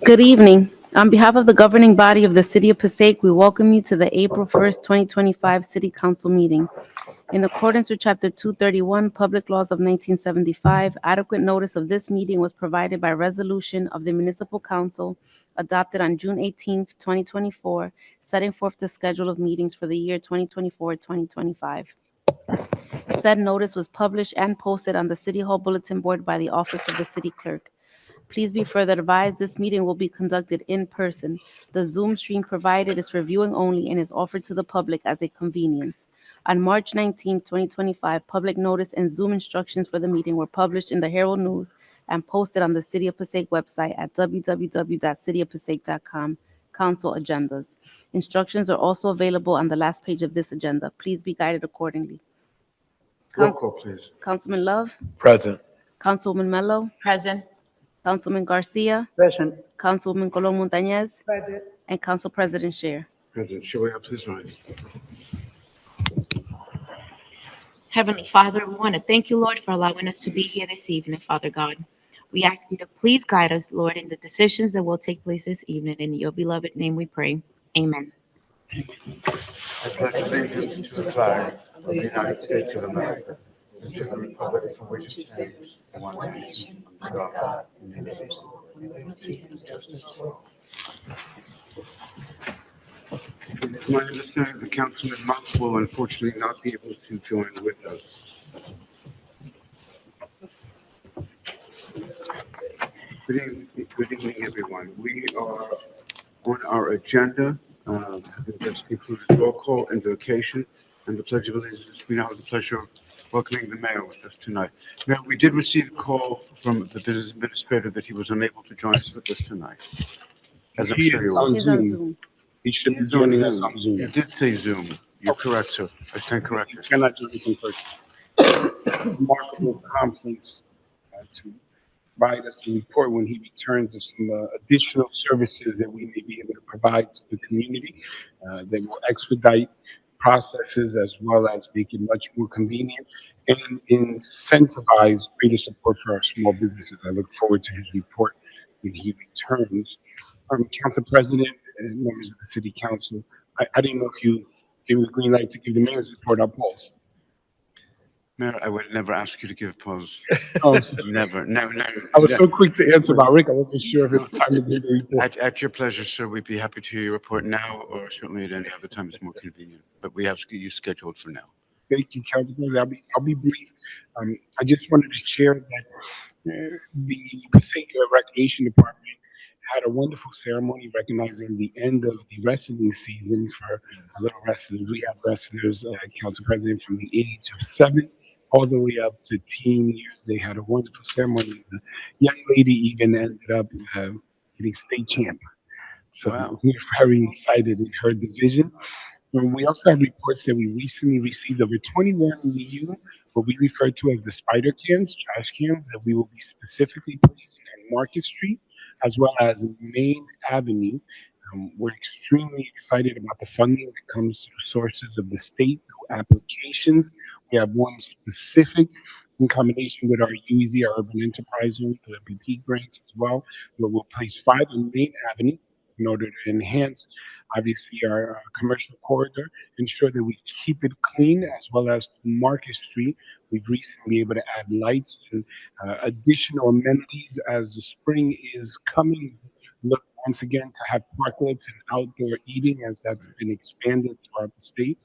Good evening. On behalf of the governing body of the City of Passaic, we welcome you to the April 1st, 2025 City Council meeting. In accordance with Chapter 231, Public Laws of 1975, adequate notice of this meeting was provided by resolution of the Municipal Council adopted on June 18th, 2024, setting forth the schedule of meetings for the year 2024-2025. Said notice was published and posted on the City Hall Bulletin Board by the Office of the City Clerk. Please be further advised, this meeting will be conducted in person. The Zoom stream provided is for viewing only and is offered to the public as a convenience. On March 19, 2025, public notice and Zoom instructions for the meeting were published in the Herald News and posted on the City of Passaic website at www.cityofpassaic.com. Council agendas. Instructions are also available on the last page of this agenda. Please be guided accordingly. Roll call, please. Councilman Love, Present. Councilwoman Mello, Present. Councilman Garcia, Present. Councilwoman Colon Montañez, Present. and Council President Scheer. President Shea, please rise. Heavenly Father, we want to thank you, Lord, for allowing us to be here this evening, Father God. We ask you to please guide us, Lord, in the decisions that will take place this evening. In your beloved name we pray. Amen. I pledge allegiance to the flag of the United States of America and to the republic for which it stands, one nation, under God, indivisible, with liberty and justice for all. It's my understanding that Councilman Monk will unfortunately not be able to join with us. Good evening, everyone. We are on our agenda. It just included roll call, invocation, and the Pledge of Allegiance. We now have the pleasure of welcoming the mayor with us tonight. Mayor, we did receive a call from the business administrator that he was unable to join us with us tonight. As I'm He sure is you on are. He's on Zoom. Zoom. He should be joining us on Zoom. You did say Zoom. You're correct, sir. I stand He corrected. cannot join us in person. Remarkable conference to provide us a report when he returns with some additional services that we may be able to provide to the community that will expedite processes as well as make it much more convenient and incentivize greater support for our small businesses. I look forward to his report when he returns. Council President and members of the City Council, I didn't know if you gave me the green light to give the mayor's report. I'll pause. Mayor, I would never ask you to give pause. Oh, I'm sorry. Never. No. I was so quick to answer about Rick, I wasn't sure if it was time to give the report. At your pleasure, sir. We'd be happy to hear your report now or certainly at any other time it's more convenient. But we have you scheduled for now. Thank you, Council President. I'll be brief. I just wanted to share that the Passaic Recreation Department had a wonderful ceremony recognizing the end of the wrestling season for little wrestlers. We have wrestlers, Council President, from the age of 7 all the way up to teen years. They had a wonderful ceremony. The young lady even ended up getting state champ. So Wow. we're very excited in her division. And we also have reports that we recently received over 21 new, what we refer to as the spider cans, trash cans, that we will be specifically placing on Market Street, as well as Main Avenue. We're extremely excited about the funding that comes through sources of the state, through applications. We have one specific in combination with our UEZ, our Urban Enterprise Zone, the BP grants as well, where we'll place 5 on Main Avenue in order to enhance, obviously, our commercial corridor, ensure that we keep it clean, as well as Market Street. We've recently been able to add lights and additional amenities as the spring is coming. Look once again to have parklets and outdoor eating as that's been expanded throughout the state.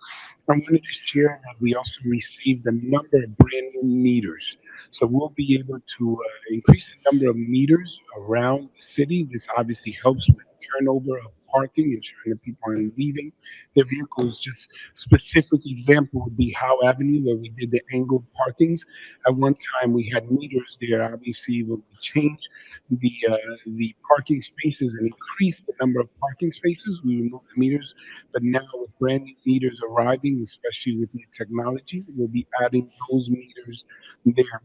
I wanted to share that we also received a number of brand new meters. So we'll be able to increase the number of meters around the city. This obviously helps with turnover of parking, ensuring that people aren't leaving their vehicles. Just specific example would be Howe Avenue, where we did the angled parkings. At one time, we had meters there. Obviously, when we changed the parking spaces and increased the number of parking spaces, we removed the meters. But now, with brand new meters arriving, especially with new technology, we'll be adding those meters there.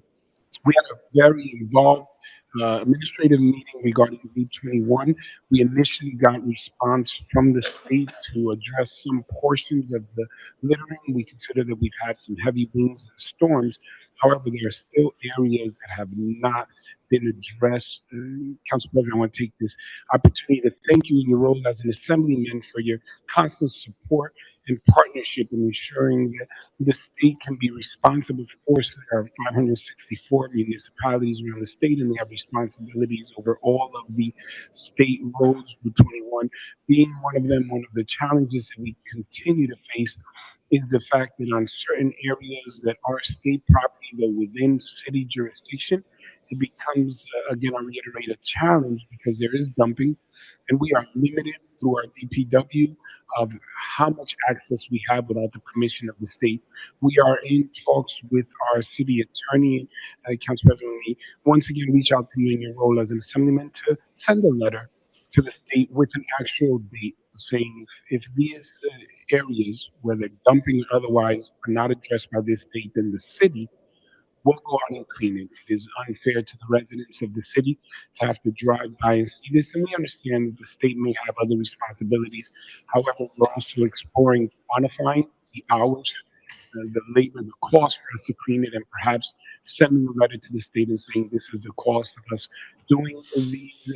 We had a very involved administrative meeting regarding Route 21. We initially got response from the state to address some portions of the littering. We consider that we've had some heavy winds and storms, However, there are still areas that have not been addressed. Council President, I want to take this opportunity to thank you in your role as an assemblyman for your constant support and partnership in ensuring that the state can be responsible. Of course, there are 564 municipalities around the state, and they have responsibilities over all of the state roads, Route 21 being one of them. One of the challenges that we continue to face is the fact that on certain areas that are state property, though within city jurisdiction, it becomes, again, I reiterate, a challenge because there is dumping, and we are limited through our DPW of how much access we have without the permission of the state. We are in talks with our city attorney, Council President Lee, once again reach out to you in your role as an assemblyman to send a letter to the state with an actual date saying if these areas, whether dumping or otherwise, are not addressed by this state, then the city will go out and clean it. It is unfair to the residents of the city to have to drive by and see this, and we understand that the state may have other responsibilities. However, we're also exploring quantifying the hours, the labor, the cost for us to clean it, and perhaps sending a letter to the state and saying this is the cost of us doing these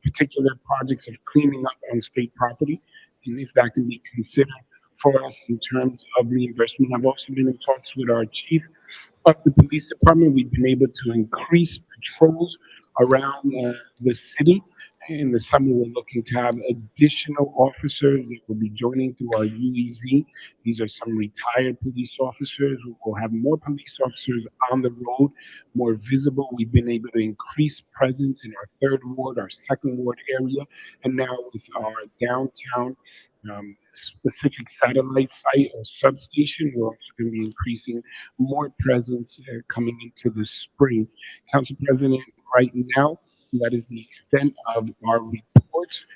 particular projects of cleaning up on state property, and if that can be considered for us in terms of reimbursement. I've also been in talks with our chief of the police department. We've been able to increase patrols around the city. In the summer, we're looking to have additional officers that will be joining through our UEZ. These are some retired police officers. We will have more police officers on the road, more visible. We've been able to increase presence in our third ward, our second ward area, and now with our downtown specific satellite site or substation, we're also going to be increasing more presence coming into the spring. Council President, right now, that is the extent of our reports.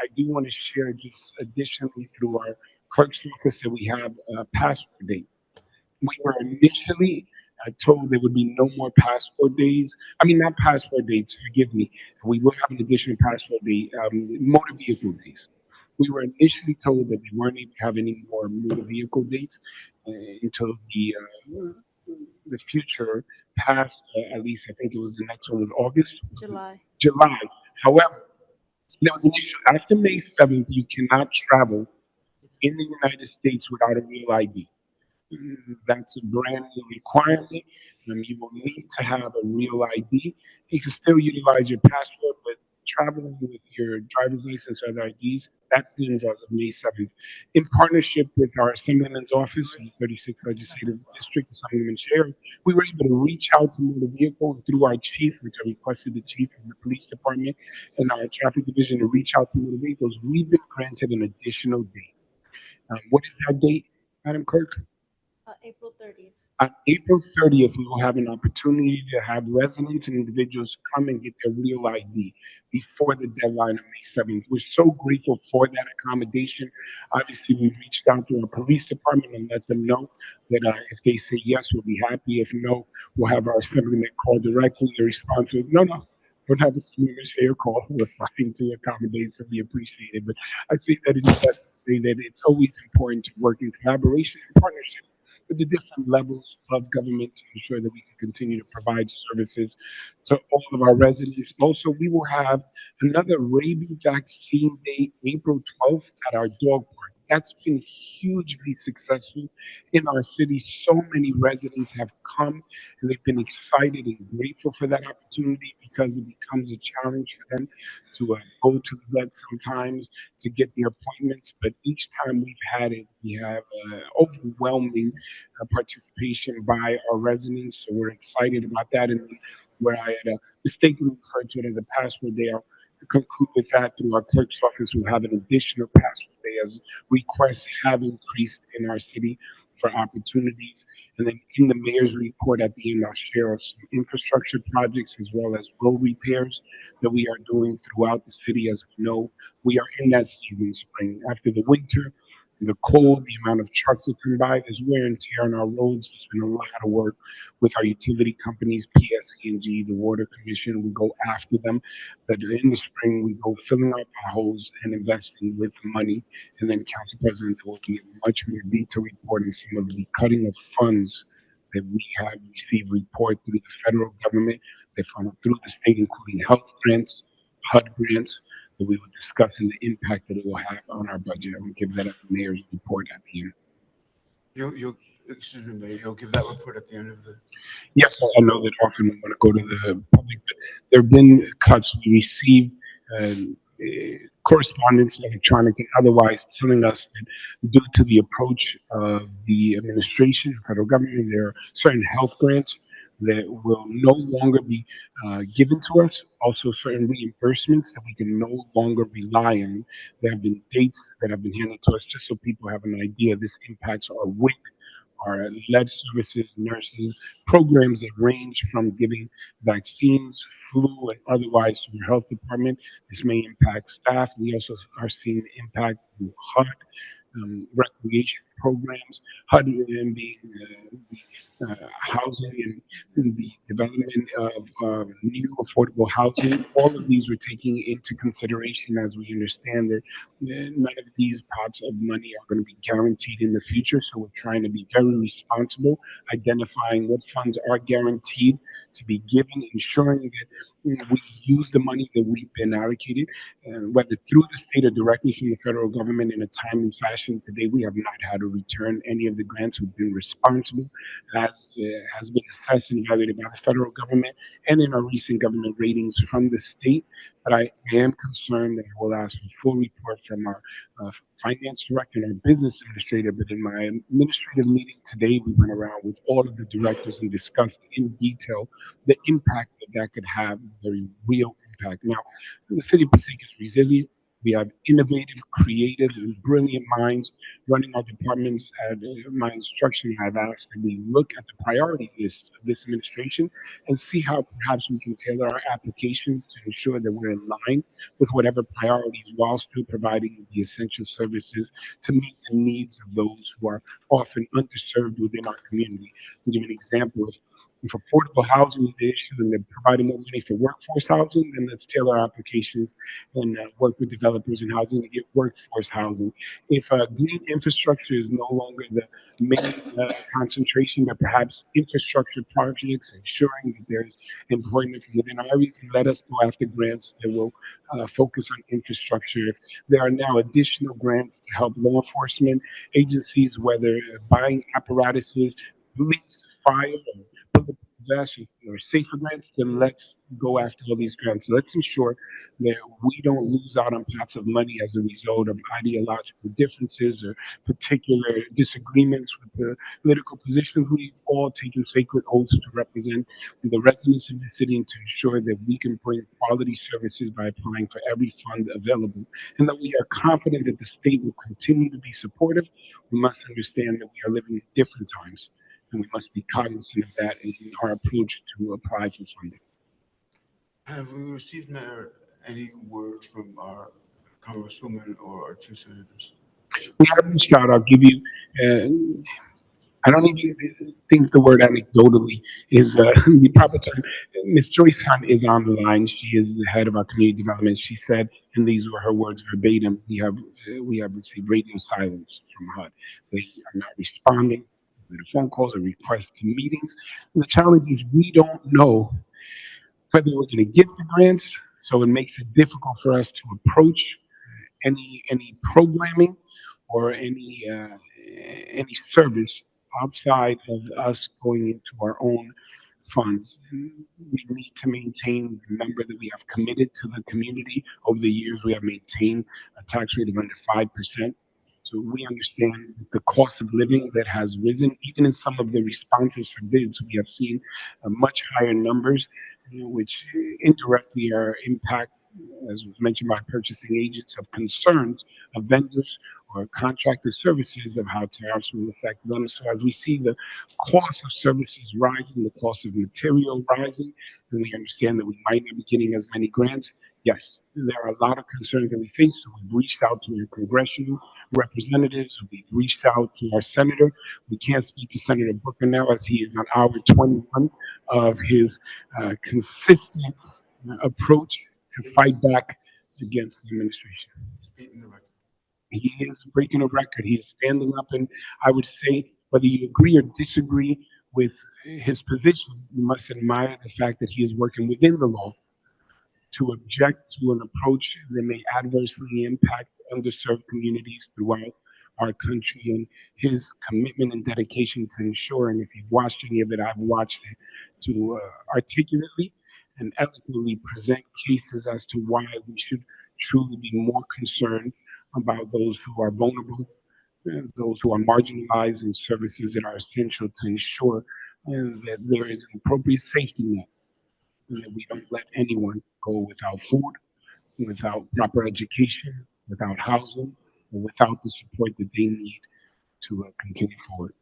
I do want to share just additionally through our clerk's office that we have a passport date. We were initially told there would be no more passport days. I mean, not passport dates, forgive me. We will have an additional passport date, motor vehicle days. We were initially told that they weren't able to have any more motor vehicle dates until the future past, at least I think it was the next one was August, July. July. However, there was an issue. After May 7th, you cannot travel in the United States without a real ID. That's a brand new requirement. You will need to have a real ID. You can still utilize your passport, but traveling with your driver's license or other IDs, that ends as of May 7th. In partnership with our Assemblyman's office in the 36th Legislative District, Assemblyman Chair, we were able to reach out to motor vehicle and through our chief, which I requested the chief of the police department and our traffic division to reach out to motor vehicles. We've been granted an additional date. What is that date, Madam Clerk? April 30th. On April 30th, we will have an opportunity to have residents and individuals come and get their real ID before the deadline of May 7th. We're so grateful for that accommodation. Obviously, we've reached out to our police department and let them know that if they say yes, we'll be happy. If no, we'll have our assemblyman call directly. The response was, no. We'll have a assemblyman say a call. We're trying to accommodate, so we appreciate it. But I say that it's best to say that it's always important to work in collaboration and partnership with the different levels of government to ensure that we can continue to provide services to all of our residents. Also, we will have another rabies vaccine day, April 12th, at our dog park. That's been hugely successful in our city. So many residents have come and they've been excited and grateful for that opportunity because it becomes a challenge for them to go to the vet sometimes to get the appointments. But each time we've had it, we have overwhelming participation by our residents. So we're excited about that. And where I had mistakenly referred to it as a passport day, I'll conclude with that through our clerk's office. We'll have an additional passport day as requests have increased in our city for opportunities. And then in the mayor's report at the end, I'll share some infrastructure projects as well as road repairs that we are doing throughout the city. As we know, we are in that season, spring. After the winter, the cold, the amount of trucks that come by, there's wear and tear on our roads. There's been a lot of work with our utility companies, PSE&G, the Water Commission. We go after them. But in the spring, we go filling up potholes and investing with money. And then, Council President, there will be a much more detailed report on some of the cutting of funds that we have received report through the federal government, that funnel through the state, including health grants, HUD grants, that we will discuss and the impact that it will have on our budget. I will give that at the mayor's report at the end. Excuse me, Mayor, you'll give that report at the end of the, Yes, I know that often we want to go to the public. There have been cuts. We received correspondence, electronic and otherwise, telling us that due to the approach of the administration, federal government, there are certain health grants that will no longer be given to us. Also, certain reimbursements that we can no longer rely on. There have been dates that have been handed to us, just so people have an idea. This impacts our WIC, our lead services, nurses, programs that range from giving vaccines, flu, and otherwise to the health department. This may impact staff. We also are seeing the impact of HUD, recreation programs, HUD being the housing and the development of new affordable housing. All of these we're taking into consideration as we understand that none of these pots of money are going to be guaranteed in the future. So we're trying to be very responsible, identifying what funds are guaranteed to be given, ensuring that we use the money that we've been allocated, whether through the state or directly from the federal government in a timely fashion. Today, we have not had to return any of the grants. We've been responsible, as has been assessed and evaluated by the federal government and in our recent government ratings from the state. But I am concerned that I will ask for a full report from our finance director and our business administrator. But in my administrative meeting today, we went around with all of the directors and discussed in detail the impact that that could have, very real impact. Now, the city of Passaic is resilient. We have innovative, creative, and brilliant minds running our departments. At my instruction, I've asked that we look at the priority list of this administration and see how perhaps we can tailor our applications to ensure that we're in line with whatever priorities while still providing the essential services to meet the needs of those who are often underserved within our community. I'll give you an example of if affordable housing is the issue and they're providing more money for workforce housing, then let's tailor our applications and work with developers in housing to get workforce housing. If green infrastructure is no longer the main concentration, but perhaps infrastructure projects, ensuring that there's employment from within our region, let us go after grants that will focus on infrastructure. If there are now additional grants to help law enforcement agencies, whether buying apparatuses, police, fire, or bulletproof vests or safer grants, then let's go after all these grants. Let's ensure that we don't lose out on pots of money as a result of ideological differences or particular disagreements with the political positions. We've all taken sacred oaths to represent the residents of the city and to ensure that we can bring quality services by applying for every fund available, and that we are confident that the state will continue to be supportive. We must understand that we are living in different times, and we must be cognizant of that in our approach to apply for funding. have we received, Mayor, any word from our Congresswoman or our two senators? We have reached out. I'll give you. I don't even think the word anecdotally is the proper term. Ms. Joyce Hunt is on the line. She is the head of our community development. She said, and these were her words verbatim: we have received radio silence from HUD. They are not responding to the phone calls or requests to meetings. And the challenge is we don't know whether we're going to get the grants, so it makes it difficult for us to approach any programming or any service outside of us going into our own funds. And we need to maintain the number that we have committed to the community. Over the years, we have maintained a tax rate of under 5%. So we understand the cost of living that has risen. Even in some of the responses for bids, we have seen much higher numbers, which indirectly are impact, as was mentioned by purchasing agents, of concerns of vendors or contracted services of how tariffs will affect them. So as we see the cost of services rising, the cost of material rising, and we understand that we might not be getting as many grants, yes, there are a lot of concerns that we face. So we've reached out to our congressional representatives. We've reached out to our senator. We can't speak to Senator Booker now as he is on hour 21 of his consistent approach to fight back against the administration. Speaking the record. He is breaking a record. He is standing up, and I would say, whether you agree or disagree with his position, you must admire the fact that he is working within the law to object to an approach that may adversely impact underserved communities throughout our country, and his commitment and dedication to ensuring, if you've watched any of it, I've watched it, to articulately and eloquently present cases as to why we should truly be more concerned about those who are vulnerable, those who are marginalized, and services that are essential to ensure that there is an appropriate safety net and that we don't let anyone go without food, without proper education, without housing, or without the support that they need to continue forward.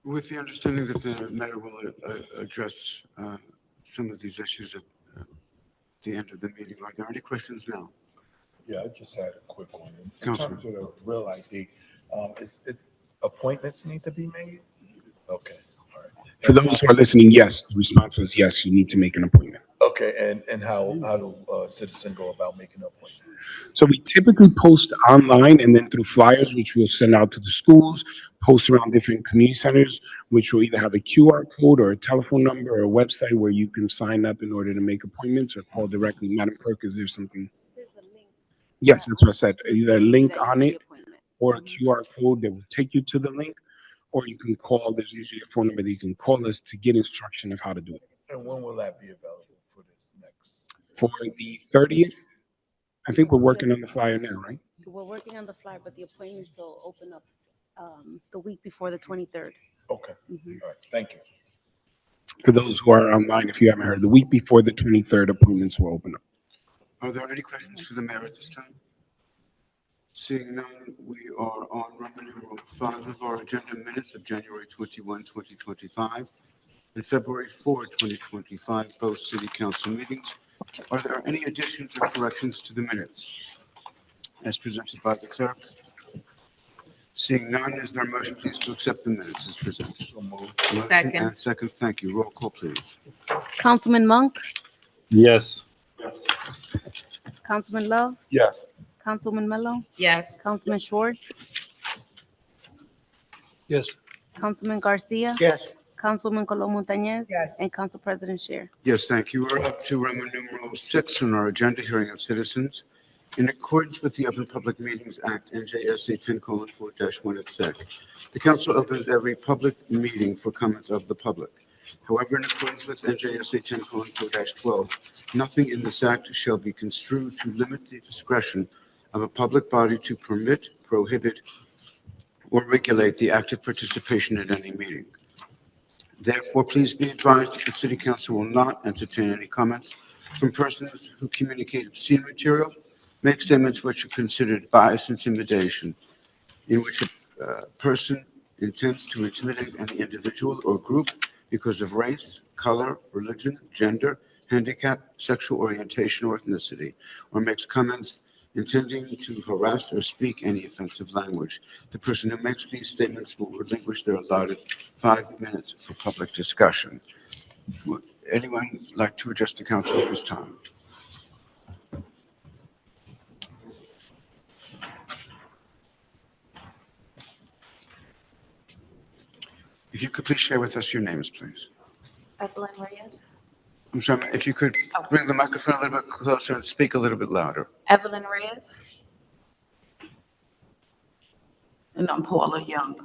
With the understanding that the mayor will address some of these issues at the end of the meeting, are there any questions now? Yeah, I just had a quick one. In Councilman. terms of the real ID, appointments need to be made? Okay, all right. For those who are listening, yes, the response was yes, you need to make an appointment. Okay, and how do citizens go about making an appointment? So we typically post online and then through flyers, which we'll send out to the schools, post around different community centers, which will either have a QR code or a telephone number or a website where you can sign up in order to make appointments or call directly. Madam Clerk, is there something? Yes, that's what I said. Either a link on it or a QR code that will take you to the link, or you can call. There's usually a phone number that you can call us to get instruction of how to do it. And when will that be available for this next? For the 30th, I think we're working on the flyer now, right? We're working on the flyer, but the appointments will open up the week before the 23rd. Okay, all right, thank you. For those who are online, if you haven't heard, the week before the 23rd, appointments will open up. Are there any questions for the mayor at this time? Seeing none, we are on Roman numeral 5 of our agenda, minutes of January 21, 2025, and February 4, 2025, both city council meetings. Are there any additions or corrections to the minutes as presented by the clerk? Seeing none, is there a motion, please, to accept the minutes as presented? So moved. Motion Second. and second, thank you. Roll call, please. Councilman Monk, Yes. Councilman Love, Yes. Councilwoman Mello, Yes. Councilman Schwartz, Yes. Councilman Garcia, Yes. Councilwoman Colón Montañez, and Council President Scheer. Yes, thank you. We're up to Roman numeral 6 on our agenda, hearing of citizens. In accordance with the Open Public Meetings Act, NJSA 10:4-1 et sec, the council opens every public meeting for comments of the public. However, in accordance with NJSA 10:4-12, nothing in this act shall be construed to limit the discretion of a public body to permit, prohibit, or regulate the active participation at any meeting. Therefore, please be advised that the city council will not entertain any comments from persons who communicate obscene material, make statements which are considered bias, intimidation, in which a person intends to intimidate any individual or group because of race, color, religion, gender, handicap, sexual orientation, or ethnicity, or makes comments intending to harass or speak any offensive language. The person who makes these statements will relinquish their allotted 5 minutes for public discussion. Would anyone like to address the council at this time? If you could please share with us your names, please. Evelyn Reyes. I'm sorry, if you could bring the microphone a little bit closer and speak a little bit louder. Evelyn Reyes. And I'm Paula Young.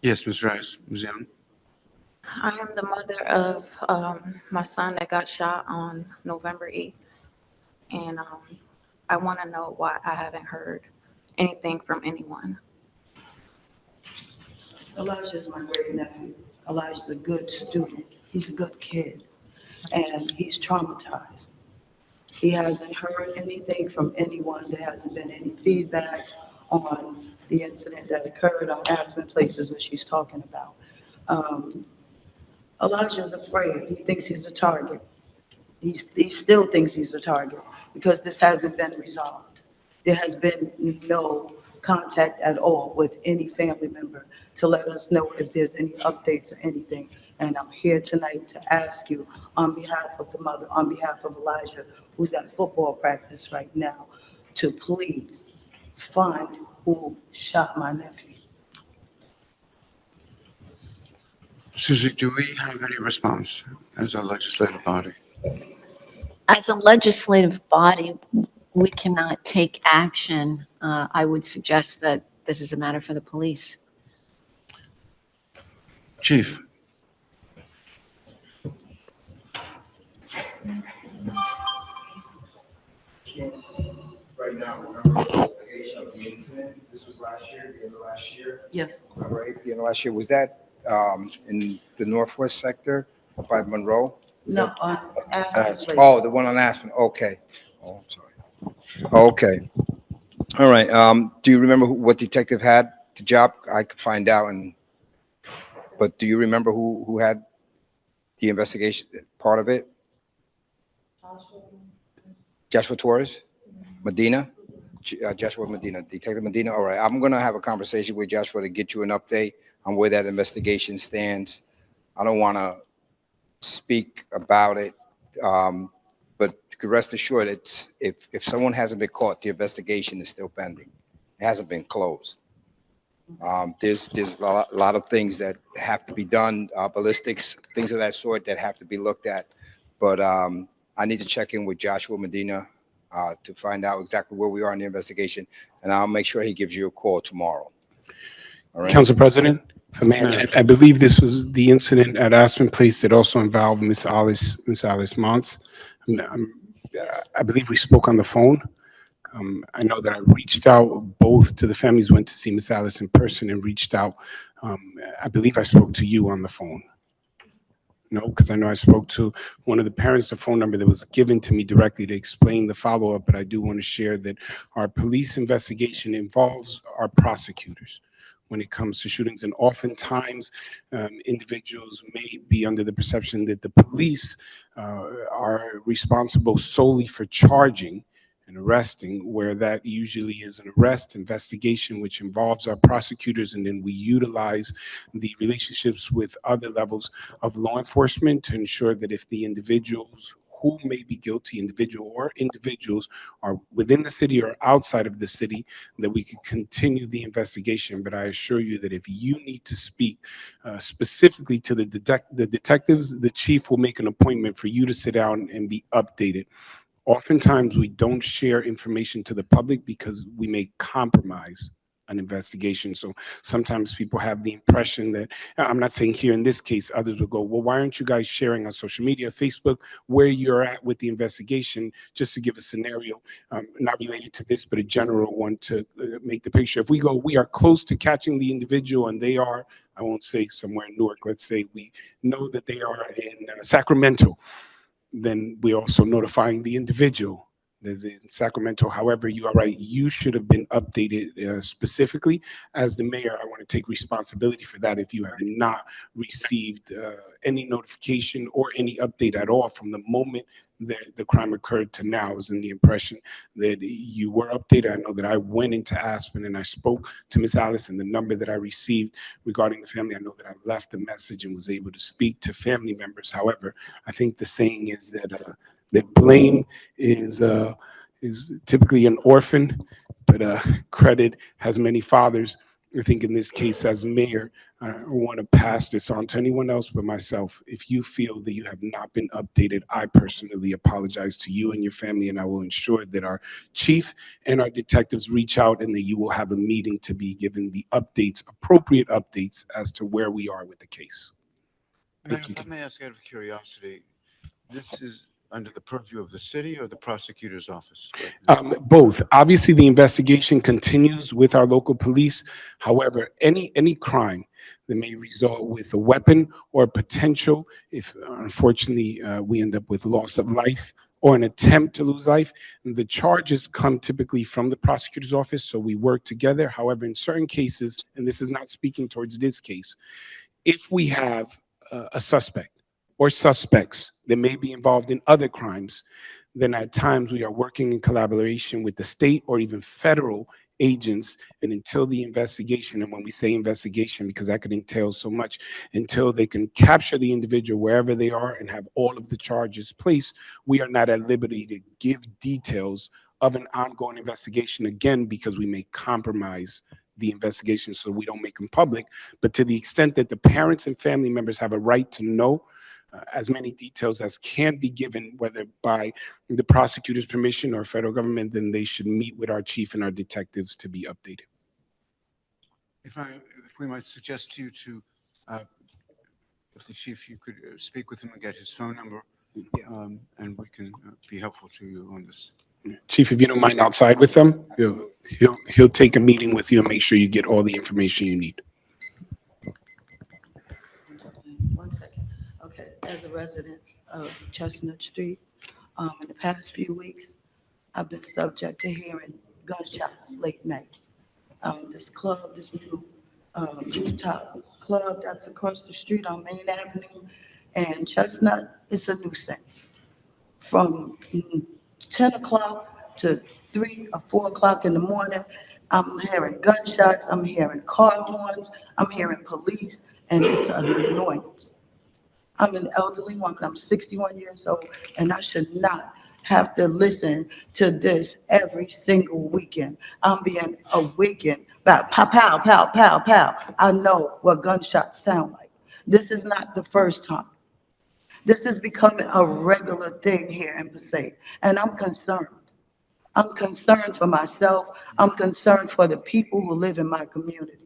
Yes, Ms. Rice, Ms. Young. I am the mother of my son that got shot on November 8th. And I want to know why I haven't heard anything from anyone. Elijah's my great nephew. Elijah's a good student. He's a good kid. And he's traumatized. He hasn't heard anything from anyone. There hasn't been any feedback on the incident that occurred on Aspen Places, which she's talking about. Elijah's afraid. He thinks he's a target. He still thinks he's a target because this hasn't been resolved. There has been no contact at all with any family member to let us know if there's any updates or anything. And I'm here tonight to ask you, on behalf of the mother, on behalf of Elijah, who's at football practice right now, to please find who shot my nephew. Susie, do we have any response as a legislative body? As a legislative body, we cannot take action. I would suggest that this is a matter for the police. Chief? Right now, remember the investigation of the incident? This was last year, the end of last year, Yes. right? The end of last year, was that in the northwest sector by Monroe? Was No, that- on Aspen Place. Oh, the one on Aspen, okay. Oh, I'm sorry. Okay. All right, do you remember what detective had the job? I could find out but do you remember who had the investigation, part of it? Joshua Torres? Medina? Joshua Medina, Detective Medina. All right, I'm going to have a conversation with Joshua to get you an update on where that investigation stands. I don't want to speak about it, but you can rest assured if someone hasn't been caught, the investigation is still pending. It hasn't been closed. There's a lot of things that have to be done, ballistics, things of that sort that have to be looked at. But I need to check in with Joshua Medina to find out exactly where we are in the investigation, and I'll make sure he gives you a call tomorrow. All right? Council President, if I may, I believe this was the incident at Aspen Place that also involved Miss Alice Mons. I believe we spoke on the phone. I know that I reached out both to the families, went to see Miss Alice in person and reached out. I believe I spoke to you on the phone. No, because I know I spoke to one of the parents, the phone number that was given to me directly to explain the follow-up, but I do want to share that our police investigation involves our prosecutors when it comes to shootings. And oftentimes, individuals may be under the perception that the police are responsible solely for charging and arresting, where that usually is an arrest investigation, which involves our prosecutors, and then we utilize the relationships with other levels of law enforcement to ensure that if the individuals who may be guilty, individual or individuals, are within the city or outside of the city, that we can continue the investigation. But I assure you that if you need to speak specifically to the detectives, the chief will make an appointment for you to sit down and be updated. Oftentimes, we don't share information to the public because we may compromise an investigation. So sometimes people have the impression that, I'm not saying here in this case, others will go, well, why aren't you guys sharing on social media, Facebook, where you're at with the investigation? Just to give a scenario, not related to this, but a general one to make the picture. If we go, we are close to catching the individual and they are, I won't say somewhere in Newark, let's say we know that they are in Sacramento, then we're also notifying the individual there's in Sacramento. However, you are right. You should have been updated specifically. As the mayor, I want to take responsibility for that. If you have not received any notification or any update at all from the moment that the crime occurred to now, is in the impression that you were updated. I know that I went into Aspen and I spoke to Miss Alice, and the number that I received regarding the family, I know that I left a message and was able to speak to family members. However, I think the saying is that blame is typically an orphan, but credit has many fathers. I think in this case, as mayor, I want to pass this on to anyone else but myself. If you feel that you have not been updated, I personally apologize to you and your family, and I will ensure that our chief and our detectives reach out and that you will have a meeting to be given the updates, appropriate updates as to where we are with the case. Mayor, if I may ask out of curiosity, this is under the purview of the city or the prosecutor's office? Both. Obviously, the investigation continues with our local police. However, any crime that may result with a weapon or potential, if unfortunately we end up with loss of life or an attempt to lose life, the charges come typically from the prosecutor's office, so we work together. However, in certain cases, and this is not speaking towards this case, if we have a suspect or suspects that may be involved in other crimes, then at times we are working in collaboration with the state or even federal agents. And until the investigation, and when we say investigation, because that could entail so much, until they can capture the individual wherever they are and have all of the charges placed, we are not at liberty to give details of an ongoing investigation, again, because we may compromise the investigation so we don't make them public. But to the extent that the parents and family members have a right to know as many details as can be given, whether by the prosecutor's permission or federal government, then they should meet with our chief and our detectives to be updated. If we might suggest to you to, if the chief, you could speak with him and get his phone number, and we can be helpful to you on this. Chief, if you don't mind outside with them, he'll take a meeting with you and make sure you get all the information you need. 1 second. Okay, as a resident of Chestnut Street, in the past few weeks, I've been subject to hearing gunshots late night. This club, this new rooftop club that's across the street on Main Avenue and Chestnut, it's a nuisance. From 10 o'clock to 3 or 4 o'clock in the morning, I'm hearing gunshots, I'm hearing car horns, I'm hearing police, and it's an annoyance. I'm an elderly woman, I'm 61 years old, and I should not have to listen to this every single weekend. I'm being awakened by pow, pow, pow, pow, pow. I know what gunshots sound like. This is not the first time. This is becoming a regular thing here in Passaic, and I'm concerned. I'm concerned for myself. I'm concerned for the people who live in my community.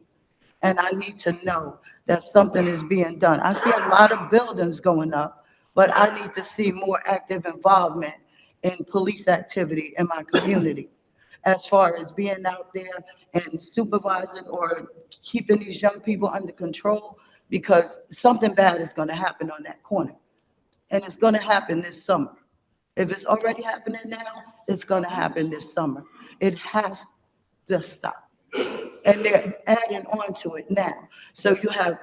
And I need to know that something is being done. I see a lot of buildings going up, but I need to see more active involvement in police activity in my community, as far as being out there and supervising or keeping these young people under control, because something bad is going to happen on that corner. And it's going to happen this summer. If it's already happening now, it's going to happen this summer. It has to stop. And they're adding on to it now. So you have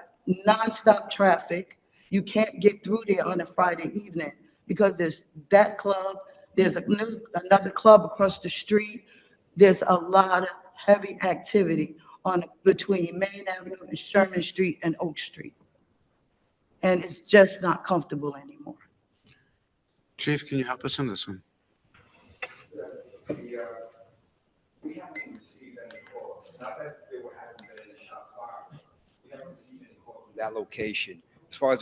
nonstop traffic. You can't get through there on a Friday evening because there's that club, there's another club across the street. There's a lot of heavy activity between Main Avenue and Sherman Street and Oak Street. And it's just not comfortable anymore. Chief, can you help us on this one? We haven't received any calls. Not that there hasn't been any shots fired. We haven't received any calls from that location. As far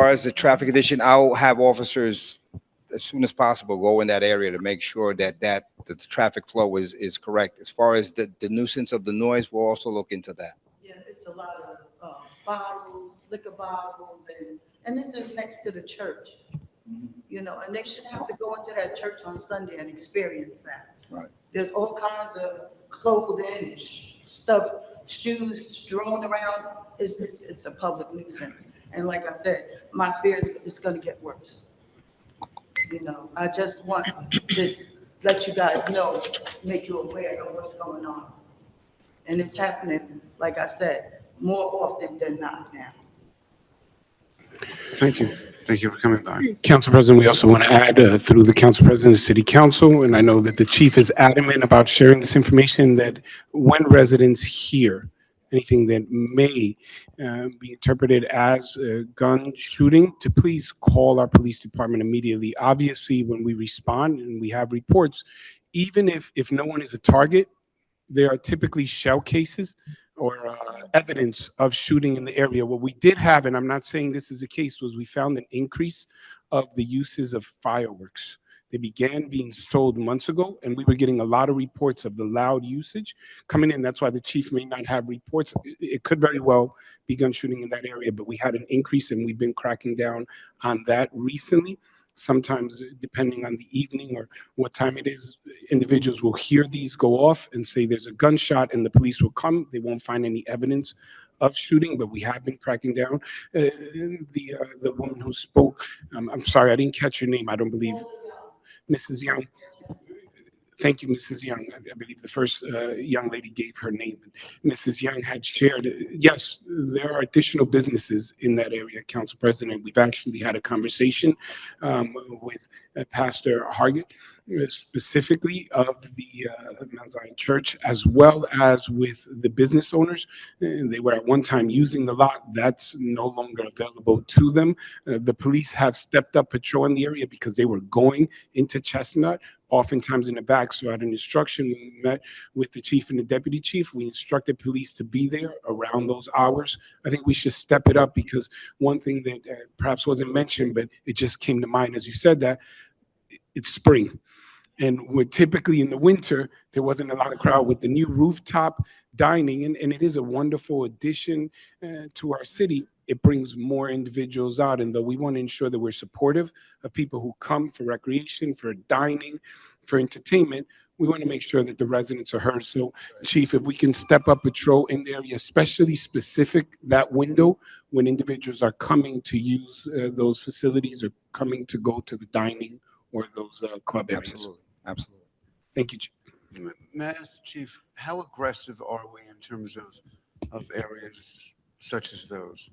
as the traffic condition, I'll have officers as soon as possible go in that area to make sure that the traffic flow is correct. As far as the nuisance of the noise, we'll also look into that. Yeah, it's a lot of bottles, liquor bottles, and this is next to the church. You know, and they shouldn't have to go into that church on Sunday and experience that. Right. There's all kinds of clothing, stuff, shoes strewn around. It's a public nuisance. And like I said, my fear is it's going to get worse. You know, I just want to let you guys know, make you aware of what's going on. And it's happening, like I said, more often than not now. Thank you. Thank you for coming by. Council President, we also want to add through the Council President, the City Council, and I know that the chief is adamant about sharing this information, that when residents hear anything that may be interpreted as a gun shooting, to please call our police department immediately. Obviously, when we respond and we have reports, even if no one is a target, there are typically shell cases or evidence of shooting in the area. What we did have, and I'm not saying this is the case, was we found an increase of the uses of fireworks. They began being sold months ago, and we were getting a lot of reports of the loud usage coming in. That's why the chief may not have reports. It could very well be gun shooting in that area, but we had an increase, and we've been cracking down on that recently. Sometimes, depending on the evening or what time it is, individuals will hear these go off and say there's a gunshot, and the police will come. They won't find any evidence of shooting, but we have been cracking down. The woman who spoke, I'm sorry, I didn't catch your name. I don't believe. Mrs. Young. Thank you, Mrs. Young. I believe the first young lady gave her name. Mrs. Young had shared, yes, there are additional businesses in that area, Council President. We've actually had a conversation with Pastor Hargett specifically of the Mount Zion Church, as well as with the business owners. They were at one time using the lot. That's no longer available to them. The police have stepped up patrol in the area because they were going into Chestnut, oftentimes in the back. So at an instruction, we met with the chief and the deputy chief. We instructed police to be there around those hours. I think we should step it up because one thing that perhaps wasn't mentioned, but it just came to mind as you said that, it's spring. And we're typically in the winter, there wasn't a lot of crowd with the new rooftop dining, and it is a wonderful addition to our city. It brings more individuals out, and though we want to ensure that we're supportive of people who come for recreation, for dining, for entertainment, we want to make sure that the residents are heard. So, Chief, if we can step up patrol in the area, especially specific that window when individuals are coming to use those facilities or coming to go to the dining or those club areas. Absolutely, absolutely. Thank you, Chief. May I ask, Chief, how aggressive are we in terms of areas such as those?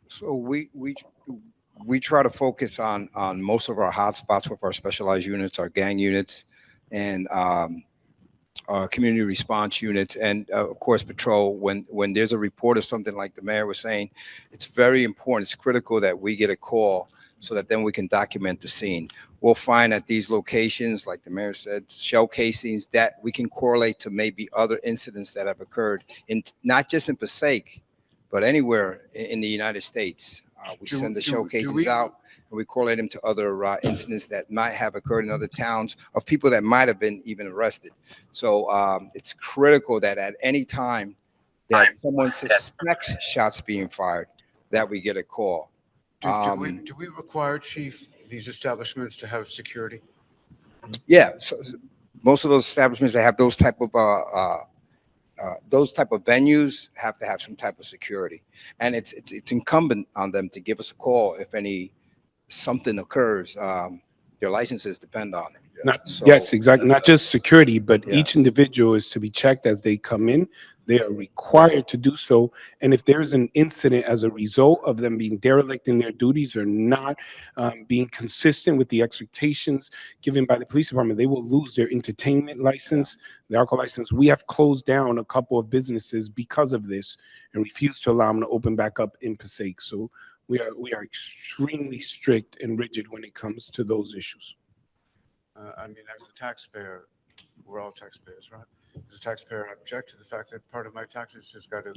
So we try to focus on most of our hotspots with our specialized units, our gang units, and our community response units, and of course patrol. When there's a report of something like the mayor was saying, it's very important. It's critical that we get a call so that then we can document the scene. We'll find at these locations, like the mayor said, shell casings that we can correlate to maybe other incidents that have occurred in not just in Passaic, but anywhere in the United States. We send the shell casings out and we correlate them to other incidents that might have occurred in other towns of people that might have been even arrested. So it's critical that at any time that someone suspects shots being fired, that we get a call. Do we require, Chief, these establishments to have security? Yeah, so most of those establishments that have those type of venues have to have some type of security, and it's incumbent on them to give us a call if something occurs. Their licenses depend on it. Yes, exactly. Not just security, but Yeah. each individual is to be checked as they come in. They are required to do so. And if there's an incident as a result of them being derelict in their duties or not being consistent with the expectations given by the police department, they will lose their entertainment license, the alcohol license. We have closed down a couple of businesses because of this and refused to allow them to open back up in Passaic. So we are extremely strict and rigid when it comes to those issues. I mean, as a taxpayer, we're all taxpayers, right? As a taxpayer, I object to the fact that part of my taxes has got to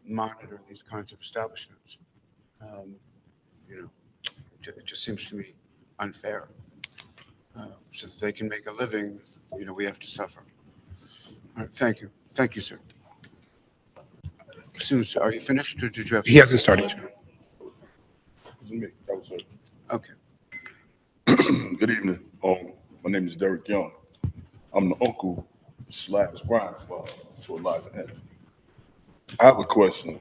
monitor these kinds of establishments. It just seems to me unfair. So that they can make a living, we have to suffer. All right, thank you. Thank you, sir. Susan, are you finished or did you have? He hasn't started. Okay. Good evening. My name is Derek Young. I'm the uncle / grandfather to Elijah Anthony. I have a question.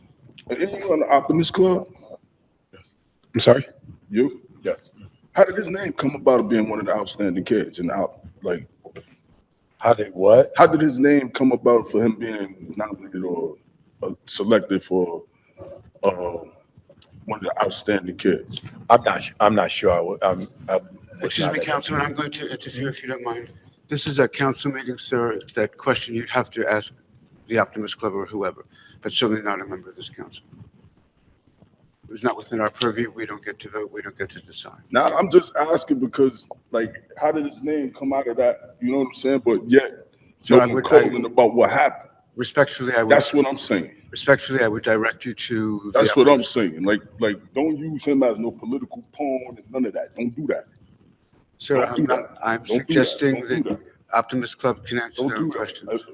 Are you on the Optimist Club? I'm sorry? You? Yes. How did his name come about being one of the outstanding kids? How did what? How did his name come about for him being nominated or selected for one of the outstanding kids? I'm not sure. Excuse me, Councilman, I'm going to interfere if you don't mind. This is a council meeting, sir. That question you'd have to ask the Optimist Club or whoever, but certainly not a member of this council. It was not within our purview. We don't get to vote. We don't get to decide. Now, I'm just asking because, how did his name come out of that? You know what I'm saying? But yet, So no one calling about what happened. Respectfully, I would. That's what I'm saying. Respectfully, I would direct you to. That's what I'm saying. Don't use him as no political pawn and none of that. Don't do that. Sir, I'm suggesting that Optimist Club can answer their own questions.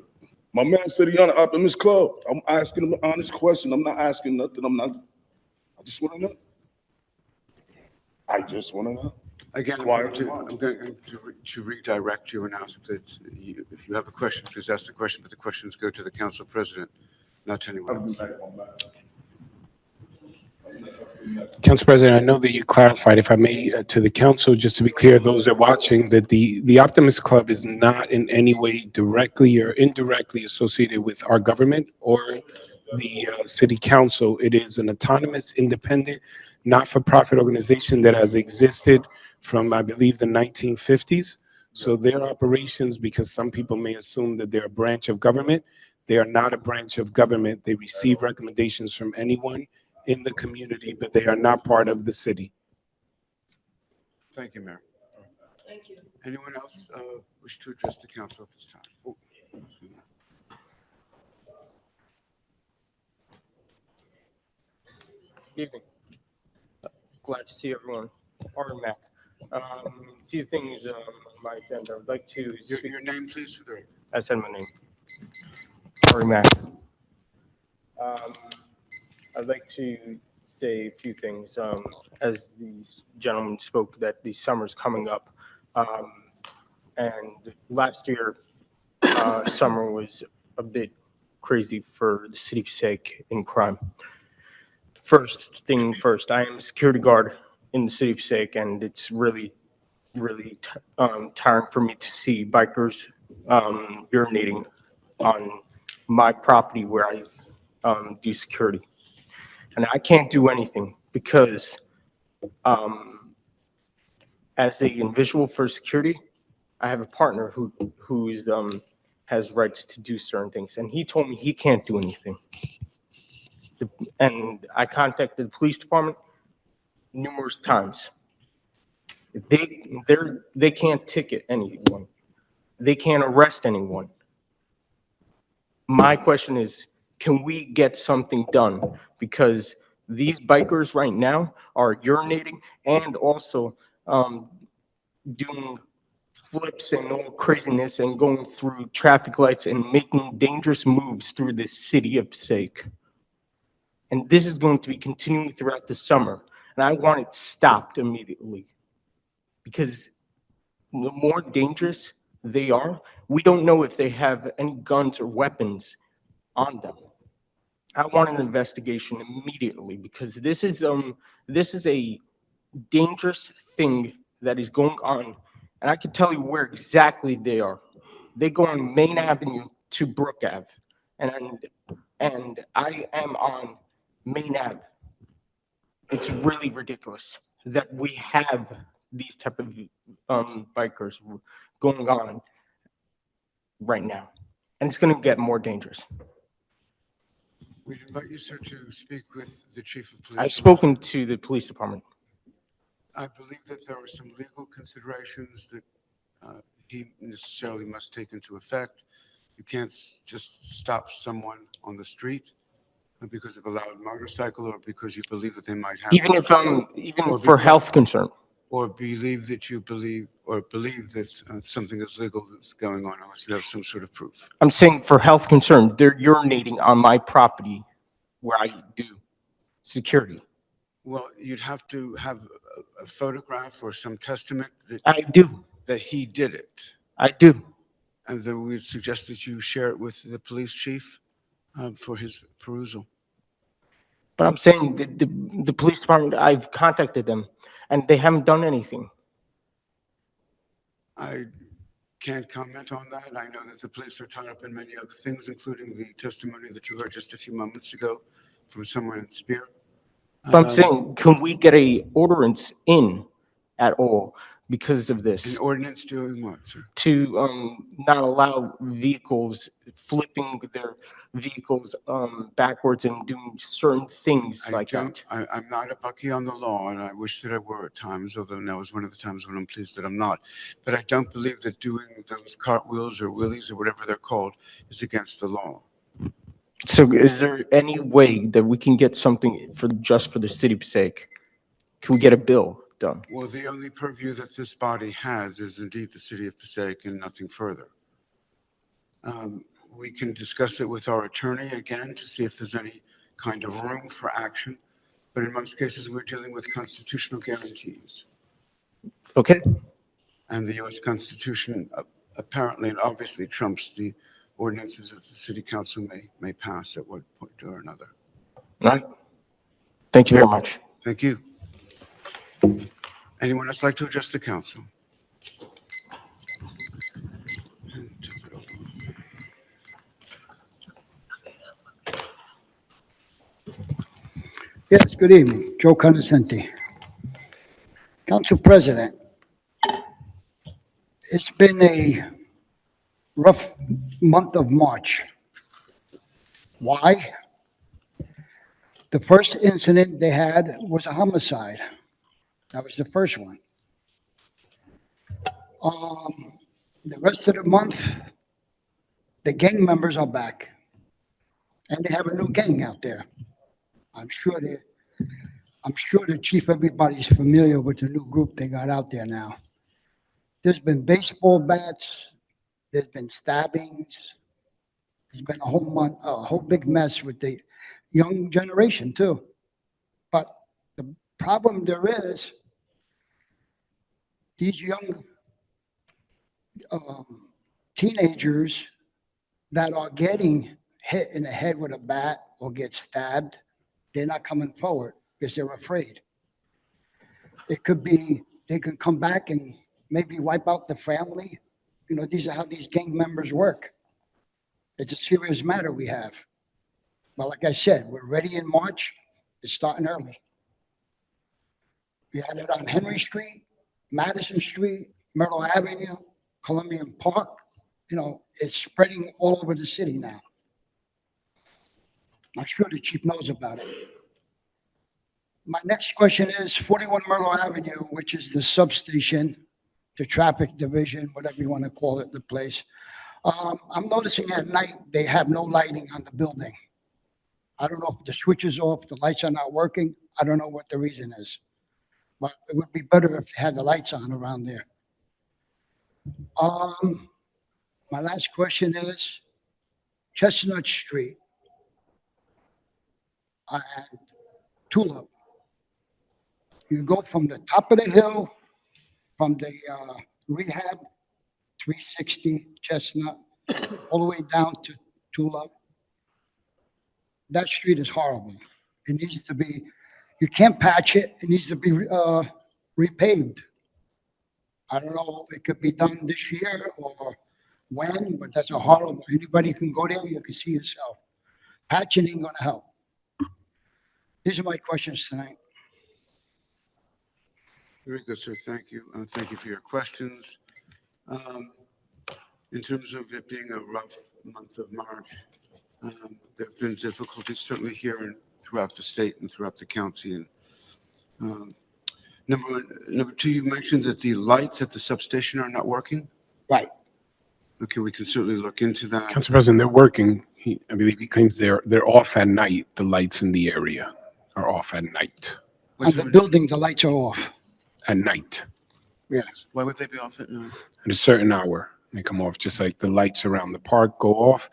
My man said he on the Optimist Club. I'm asking him an honest question. I'm not asking nothing. I just want to know. I just want to know. Again, I'm going to redirect you and ask that if you have a question, please ask the question, but the questions go to the council president, not to anyone else. Council President, I know that you clarified, if I may, to the council, just to be clear, those that are watching, that the Optimist Club is not in any way directly or indirectly associated with our government or the city council. It is an autonomous, independent, not-for-profit organization that has existed from, I believe, the 1950s. So their operations, because some people may assume that they're a branch of government, they are not a branch of government. They receive recommendations from anyone in the community, but they are not part of the city. Thank you, Mayor. Thank you. Anyone else wish to address the council at this time? Oh, Good evening. Glad to see everyone. Armin Mack. A few things on my agenda. I'd like to speak. your name, please, for the record. I said my name. Armin Mack. I'd like to say a few things. As the gentleman spoke, that the summer's coming up. And last year, summer was a bit crazy for the city of Passaic in crime. First thing first, I am a security guard in the city of Passaic, and it's really tiring for me to see bikers urinating on my property where I do security. And I can't do anything because as an individual for security, I have a partner who's has rights to do certain things, and he told me he can't do anything. And I contacted the police department numerous times. They can't ticket anyone. They can't arrest anyone. My question is, can we get something done? Because these bikers right now are urinating and also doing flips and all craziness and going through traffic lights and making dangerous moves through the city of Passaic. And this is going to be continuing throughout the summer. And I want it stopped immediately. Because the more dangerous they are, we don't know if they have any guns or weapons on them. I want an investigation immediately because this is a dangerous thing that is going on, and I can tell you where exactly they are. They go on Main Avenue to Brook Ave, and I am on Main Ave. It's really ridiculous that we have these type of bikers going on right now, and it's going to get more dangerous. We'd invite you, sir, to speak with the chief of police. I've spoken to the police department. I believe that there are some legal considerations that he necessarily must take into effect. You can't just stop someone on the street because of a loud motorcycle or because you believe that they might have. Even for health concern. Or believe that something is legal that's going on unless you have some sort of proof. I'm saying for health concern, they're urinating on my property where I do security. Well, you'd have to have a photograph or some testament that I do. That he did it. I do. And then we'd suggest that you share it with the police chief for his perusal. But I'm saying the police department, I've contacted them, and they haven't done anything. I can't comment on that. I know that the police are tied up in many other things, including the testimony that you heard just a few moments ago from someone in Spear. But I'm saying, can we get a ordinance in at all because of this? An ordinance doing what, sir? To not allow vehicles flipping their vehicles backwards and doing certain things like that. I'm not a bucky on the law, and I wish that I were at times, although now is one of the times when I'm pleased that I'm not. But I don't believe that doing those cartwheels or wheelies or whatever they're called is against the law. So is there any way that we can get something just for the city of Passaic? Can we get a bill done? Well, the only purview that this body has is indeed the city of Passaic and nothing further. We can discuss it with our attorney again to see if there's any kind of room for action. But in most cases, we're dealing with constitutional guarantees. Okay. And the U.S. Constitution apparently and obviously trumps the ordinances that the city council may pass at one point or another. All right. Thank you very much. Thank you. Anyone else like to address the council? Yes, good evening. Joe Condescenti. Council President, It's been a rough month of March. Why? The first incident they had was a homicide. That was the first one. The rest of the month, the gang members are back, and they have a new gang out there. I'm sure they, I'm sure the chief, everybody's familiar with the new group they got out there now. There's been baseball bats, there's been stabbings, there's been a whole big mess with the young generation too. But the problem there is, these young teenagers that are getting hit in the head with a bat or get stabbed, they're not coming forward because they're afraid. It could be they can come back and maybe wipe out the family. You know, these are how these gang members work. It's a serious matter we have. But like I said, we're ready in March. It's starting early. We had it on Henry Street, Madison Street, Myrtle Avenue, Columbian Park. You know, it's spreading all over the city now. I'm sure the chief knows about it. My next question is 41 Myrtle Avenue, which is the substation, the traffic division, whatever you want to call it, the place. I'm noticing at night they have no lighting on the building. I don't know if the switch is off, the lights are not working. I don't know what the reason is. But it would be better if they had the lights on around there. My last question is Chestnut Street and Tulip. You go from the top of the hill, from the rehab, 360 Chestnut, all the way down to Tulip. That street is horrible. It needs to be, you can't patch it. It needs to be repaved. I don't know if it could be done this year or when, but that's a horrible, anybody can go there, you can see yourself. Patching ain't gonna help. These are my questions tonight. Very good, sir. Thank you. Thank you for your questions. In terms of it being a rough month of March, there have been difficulties certainly here and throughout the state and throughout the county. And number two, you mentioned that the lights at the substation are not working. Right. Okay, we can certainly look into that. Council President, they're working. I believe he claims they're off at night. The lights in the area are off at night. On the building, the lights are off. At night, Yes. Why would they be off at night? at a certain hour, they come off. Just like the lights around the park go off.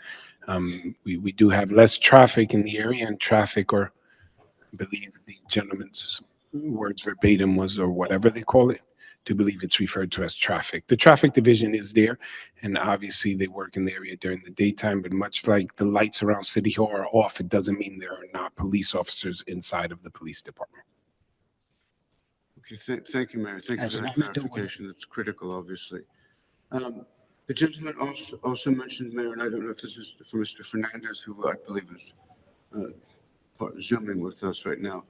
We do have less traffic in the area, and traffic, or I believe the gentleman's words verbatim was, or whatever they call it, to believe it's referred to as traffic. The traffic division is there, and obviously they work in the area during the daytime, but much like the lights around City Hall are off, it doesn't mean there are not police officers inside of the police department. Okay, thank you, Mayor. Thank you Has for that nothing to do with it. clarification. It's critical, obviously. The gentleman also mentioned, Mayor, and I don't know if this is for Mr. Fernandez, who I believe is Zooming with us right now,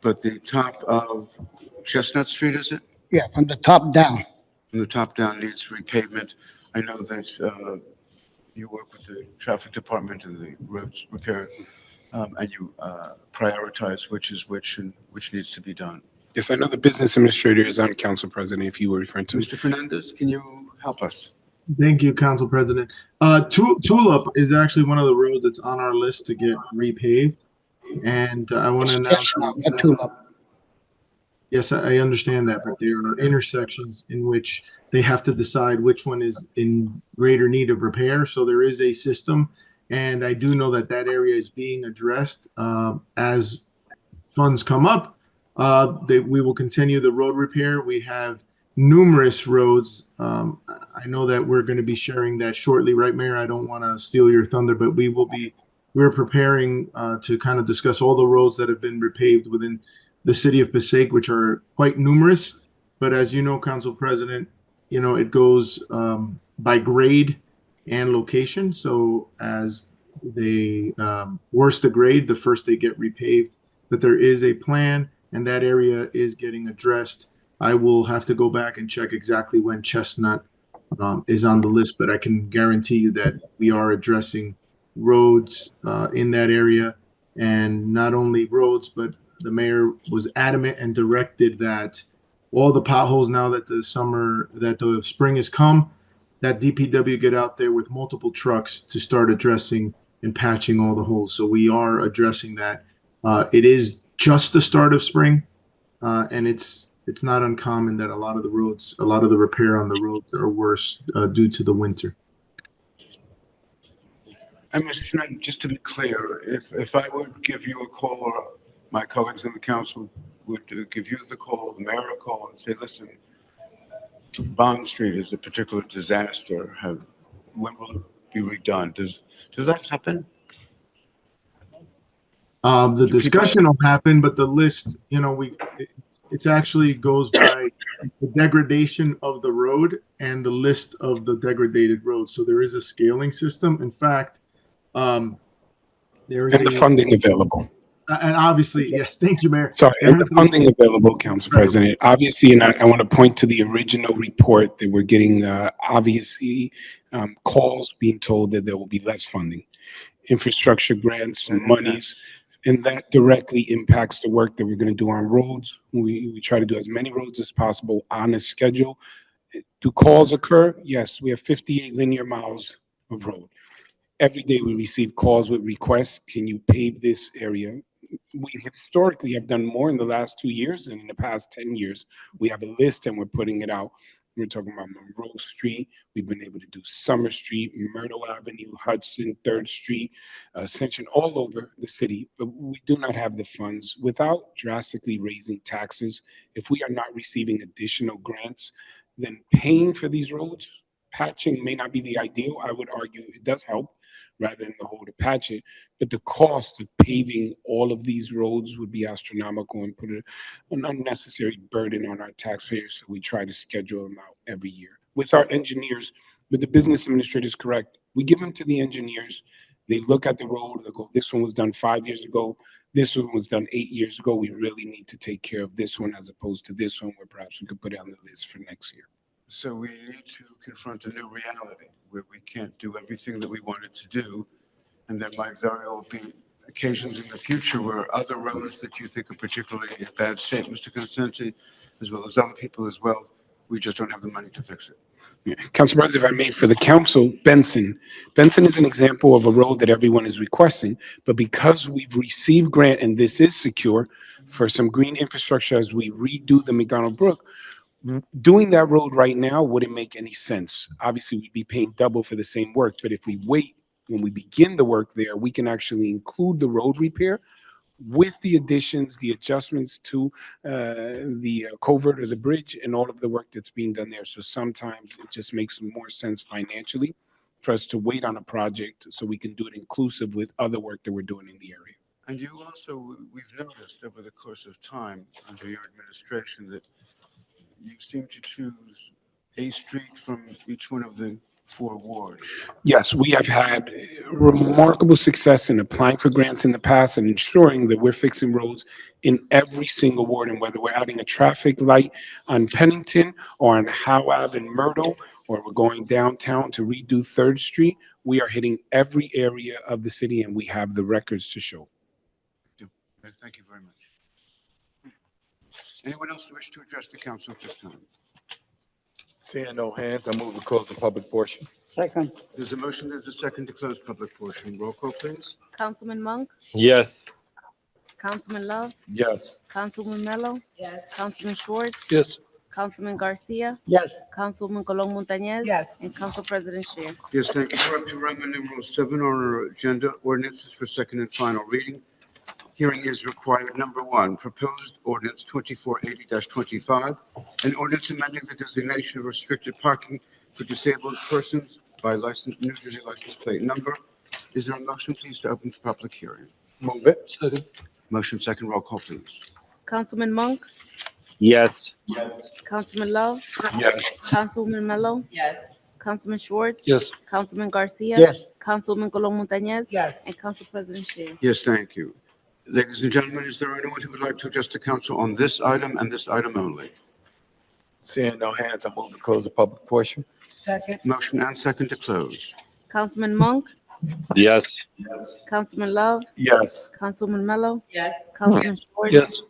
but the top of Chestnut Street, is it? Yeah, from the top down. From the top down needs repavement. I know that you work with the traffic department and the roads repair, and you prioritize which is which and which needs to be done. Yes, I know the business administrator is on, Council President, if you were referring to. Mr. Fernandez, can you help us? Thank you, Council President. Tulip is actually one of the roads that's on our list to get repaved. And I want to announce. Tulip. Yes, I understand that, but there are intersections in which they have to decide which one is in greater need of repair. So there is a system, and I do know that that area is being addressed as funds come up. We will continue the road repair. We have numerous roads. I know that we're going to be sharing that shortly, right, Mayor? I don't want to steal your thunder, but we're preparing to kind of discuss all the roads that have been repaved within the city of Passaic, which are quite numerous. But as you know, Council President, you know, it goes by grade and location. So as they worse the grade, the first they get repaved. But there is a plan, and that area is getting addressed. I will have to go back and check exactly when Chestnut is on the list, but I can guarantee you that we are addressing roads in that area, and not only roads, but the mayor was adamant and directed that all the potholes, now that the spring has come, that DPW get out there with multiple trucks to start addressing and patching all the holes. So we are addressing that. It is just the start of spring, and it's not uncommon that a lot of the repair on the roads are worse due to the winter. And Mr. Flynn, just to be clear, if I would give you a call, or my colleagues in the council would give you the call, the mayor a call, and say, listen, Bond Street is a particular disaster. When will it be redone? Does that happen? The discussion will happen, but the list, it's actually goes by the degradation of the road and the list of the degraded roads. So there is a scaling system. In fact, there is And the funding available. And obviously, yes, thank you, Mayor. Sorry, and the funding available, Council President. Obviously, and I want to point to the original report that we're getting, obviously, calls being told that there will be less funding, infrastructure grants, monies, and that directly impacts the work that we're going to do on roads. We try to do as many roads as possible on a schedule. Do calls occur? Yes, we have 58 linear miles of road. Every day we receive calls with requests, can you pave this area? We historically have done more in the last 2 years than in the past 10 years. We have a list and we're putting it out. We're talking about Monroe Street. We've been able to do Summer Street, Myrtle Avenue, Hudson, 3rd Street, Ascension, all over the city. But we do not have the funds. Without drastically raising taxes, if we are not receiving additional grants, then paying for these roads, patching may not be the ideal. I would argue it does help rather than the whole to patch it. But the cost of paving all of these roads would be astronomical and put an unnecessary burden on our taxpayers. So we try to schedule them out every year. With our engineers, but the business administrator is correct. We give them to the engineers. They look at the road, they go, this one was done 5 years ago. This one was done 8 years ago. We really need to take care of this one as opposed to this one where perhaps we could put it on the list for next year. So we need to confront a new reality where we can't do everything that we wanted to do. And there might very well be occasions in the future where other roads that you think are particularly in bad shape, Mr. Consenti, as well as other people as well, we just don't have the money to fix it. Yeah. Council President, if I may, for the council, Benson is an example of a road that everyone is requesting, but because we've received grant and this is secure for some green infrastructure as we redo the McDonald Brook, doing that road right now wouldn't make any sense. Obviously, we'd be paying double for the same work, but if we wait, when we begin the work there, we can actually include the road repair with the additions, the adjustments to the culvert or the bridge and all of the work that's being done there. So sometimes it just makes more sense financially for us to wait on a project so we can do it inclusive with other work that we're doing in the area. And you also, we've noticed over the course of time under your administration that you seem to choose a street from each one of the 4 wards. Yes, we have had remarkable success in applying for grants in the past and ensuring that we're fixing roads in every single ward. And whether we're adding a traffic light on Pennington or on Howe Ave in Myrtle, or we're going downtown to redo 3rd Street, we are hitting every area of the city and we have the records to show. Thank you very much. Anyone else wish to address the council at this time? Seeing no hands, I move to close the public portion. Second. There's a motion, there's a second to close public portion. Roll call, please. Councilman Monk, Yes. Councilman Love, Yes. Councilman Mello. Yes. Councilman Schwartz, Yes. Councilman Garcia, Yes. Councilman Colon Montañez. Yes. And Council President Shear. Yes, thank you. We're up to Roman numeral 7 on our agenda, ordinances for second and final reading. Hearing is required. Number 1, proposed ordinance 2480-25, an ordinance amending the designation of restricted parking for disabled persons by New Jersey license plate number. Is there a motion, please, to open to public hearing? Move it. Second. Motion second, roll call, please. Councilman Monk, Yes. Councilman Love, Yes. Councilman Mello. Yes. Councilman Schwartz. Yes. Councilman Garcia. Yes. Councilman Colon Montañez. Yes. And Council President Shear. Yes, thank you. Ladies and gentlemen, is there anyone who would like to address the council on this item and this item only? Seeing no hands, I move to close the public portion. Second. Motion and second to close. Councilman Monk, Yes. Councilman Love, Yes. Councilwoman Mello, Yes. Councilman Schwartz. Yes.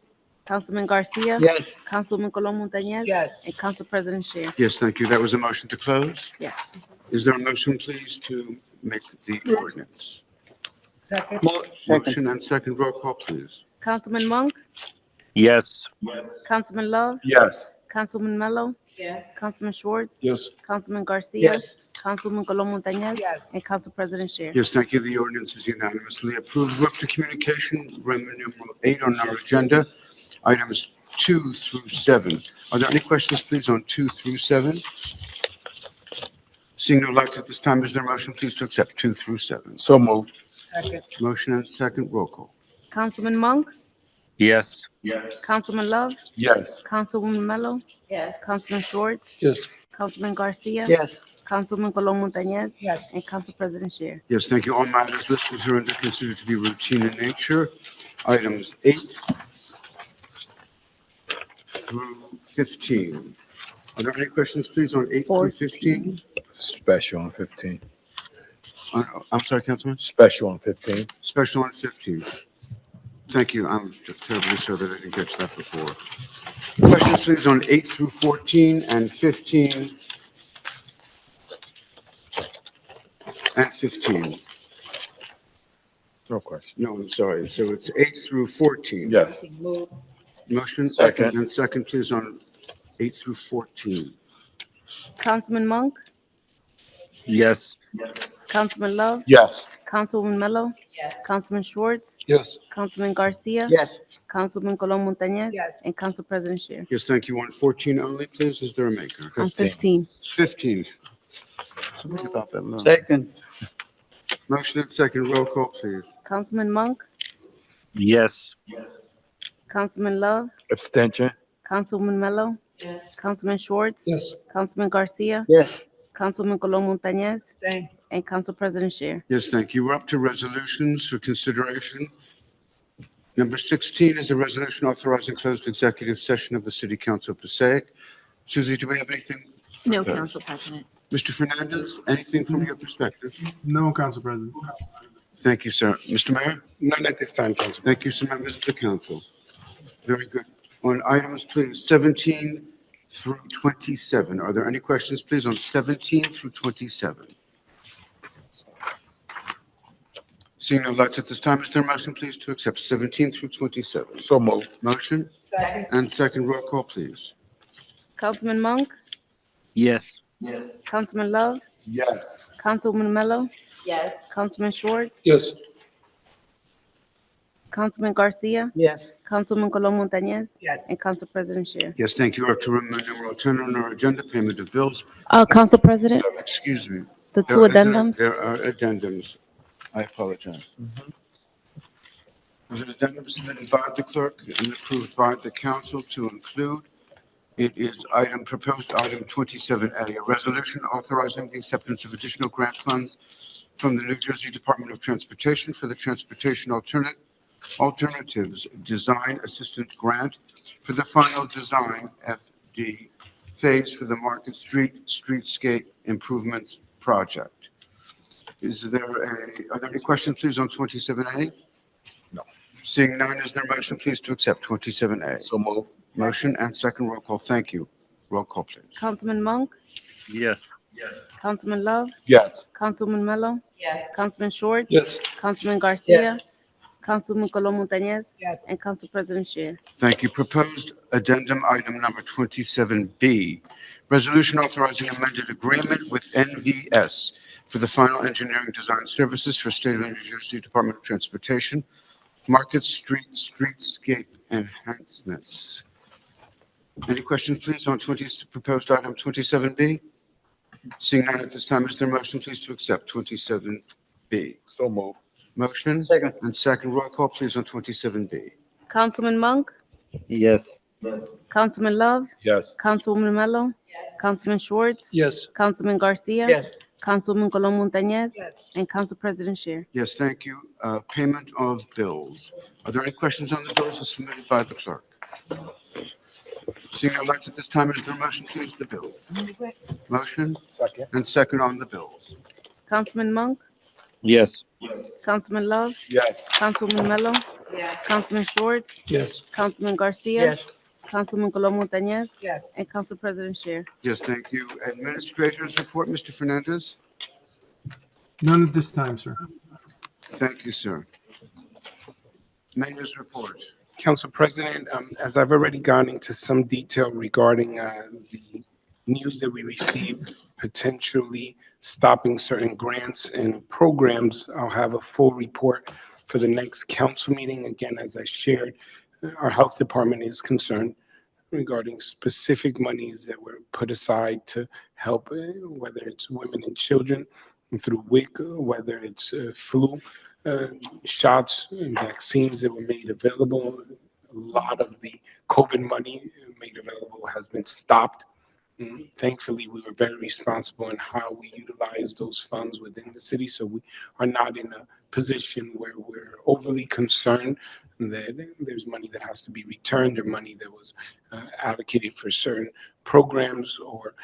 Councilman Garcia. Yes. Councilwoman Colon Montañez. Yes. And Council President Scher. Yes, thank you. That was a motion to close. Yes. Is there a motion, please, to make the ordinance? Second. Motion and second. Roll call, please. Councilman Monk, Yes. Councilman Love, Yes. Councilwoman Mello, Yes. Councilman Schwartz. Yes. Councilman Garcia. Yes. Councilwoman Colon Montañez. Yes. And Council President Scher. Yes, thank you. The ordinance is unanimously approved. We're up to communication, Roman numeral 8 on our agenda, items 2 through 7. Are there any questions, please, on 2 through 7? Seeing no lights at this time, is there a motion, please, to accept 2 through 7? So moved. Second. Motion and second. Roll call. Councilman Monk, Yes. Councilman Love, Yes. Councilwoman Mello, Yes. Councilman Schwartz, Yes. Councilman Garcia. Yes. Councilwoman Colon Montañez. Yes. And Council President Scher. Yes, thank you. All matters listed here are considered to be routine in nature. Items 8 through 15. Are there any questions, please, on 8 through 15? Special on 15. I'm sorry, Councilman? Special on 15. Special on 15. Thank you. I'm terribly sorry that I didn't catch that before. Questions, please, on 8 through 14 and 15 and 15. No question. No, I'm sorry. So it's 8 through 14. Yes. Motion Second. and second, please, on 8 through 14. Councilman Monk, Yes. Councilman Love, Yes. Councilwoman Mello, Yes. Councilman Schwartz, Yes. Councilman Garcia. Yes. Councilman Colon Montañez. Yes. And Council President Scher. Yes, thank you. On 14 only, please. Is there a maker? On 15. 15. Something about that low. Second. Motion and second. Roll call, please. Councilman Monk, Yes. Councilman Love, Abstention. Councilwoman Mello, Yes. Councilman Schwartz. Yes. Councilman Garcia. Yes. Councilman Colon Montañez. Stay. And Council President Scher. Yes, thank you. We're up to resolutions for consideration. Number 16 is a resolution authorizing closed executive session of the City Council of Passaic. Susie, do we have anything? for No, closed? Council President. Mr. Fernandez, anything from your perspective? No, Council President. Thank you, sir. Mr. Mayor? None at this time, Council. Thank you, sir, members of the council. Very good. On items, please, 17 through 27. Are there any questions, please, on 17 through 27? Seeing no lights at this time, is there a motion, please, to accept 17 through 27? So moved. Motion Second. and second. Roll call, please. Councilman Monk, Yes. Councilman Love, Yes. Councilwoman Mello, Yes. Councilman Schwartz, Yes. Councilman Garcia, Yes. Councilman Colon Montañez. Yes. And Council President Scher. Yes, thank you. We're up to room number 10 on our agenda, payment of bills. Council President, Excuse me. the two addendums. There are addendums. I apologize. There's an addendum submitted by the clerk and approved by the council to include. It is proposed item 27A, a resolution authorizing the acceptance of additional grant funds from the New Jersey Department of Transportation for the Transportation Alternatives Design Assistant Grant for the final design FD phase for the Market Street Streetscape Improvements Project. Are there any questions, please, on 27A? No. Seeing none, is there a motion, please, to accept 27A? So moved. Motion and second. Roll call. Thank you. Roll call, please. Councilman Monk, Yes. Councilman Love, Yes. Councilwoman Mello, Yes. Councilman Schwartz. Yes. Councilman Garcia. Yes. Councilman Colon Montañez. Yes. And Council President Scher. Thank you. Proposed addendum item number 27B, resolution authorizing amended agreement with NVS for the final engineering design services for State of New Jersey Department of Transportation, Market Street Streetscape Enhancements. Any questions, please, on proposed item 27B? Seeing none at this time, is there a motion, please, to accept 27B? So moved. Motion Second. and second. Roll call, please, on 27B. Councilman Monk, Yes. Councilman Love, Yes. Councilwoman Mello, Yes. Councilman Schwartz, Yes. Councilman Garcia. Yes. Councilwoman Colon Montañez. Yes. And Council President Scher. Yes, thank you. Payment of bills. Are there any questions on the bills as submitted by the clerk? Seeing no lights at this time, is there a motion to place the bills? Motion Second. and second on the bills. Councilman Monk, Yes. Councilman Love, Yes. Councilman Mello, Councilman Schwartz, Yes. Councilman Garcia. Yes. Councilman Colom Montañez. Yes. And Council President Scheer. Yes, thank you. Administrators report, Mr. Fernandez. None at this time, sir. Thank you, sir. Mayor's report. Council President, as I've already gone into some detail regarding the news that we received, potentially stopping certain grants and programs, I'll have a full report for the next council meeting. Again, as I shared, our health department is concerned regarding specific monies that were put aside to help, whether it's women and children through WIC, whether it's flu shots and vaccines that were made available. A lot of the COVID money made available has been stopped. Thankfully, we were very responsible in how we utilize those funds within the city, so we are not in a position where we're overly concerned that there's money that has to be returned or money that was allocated for certain programs or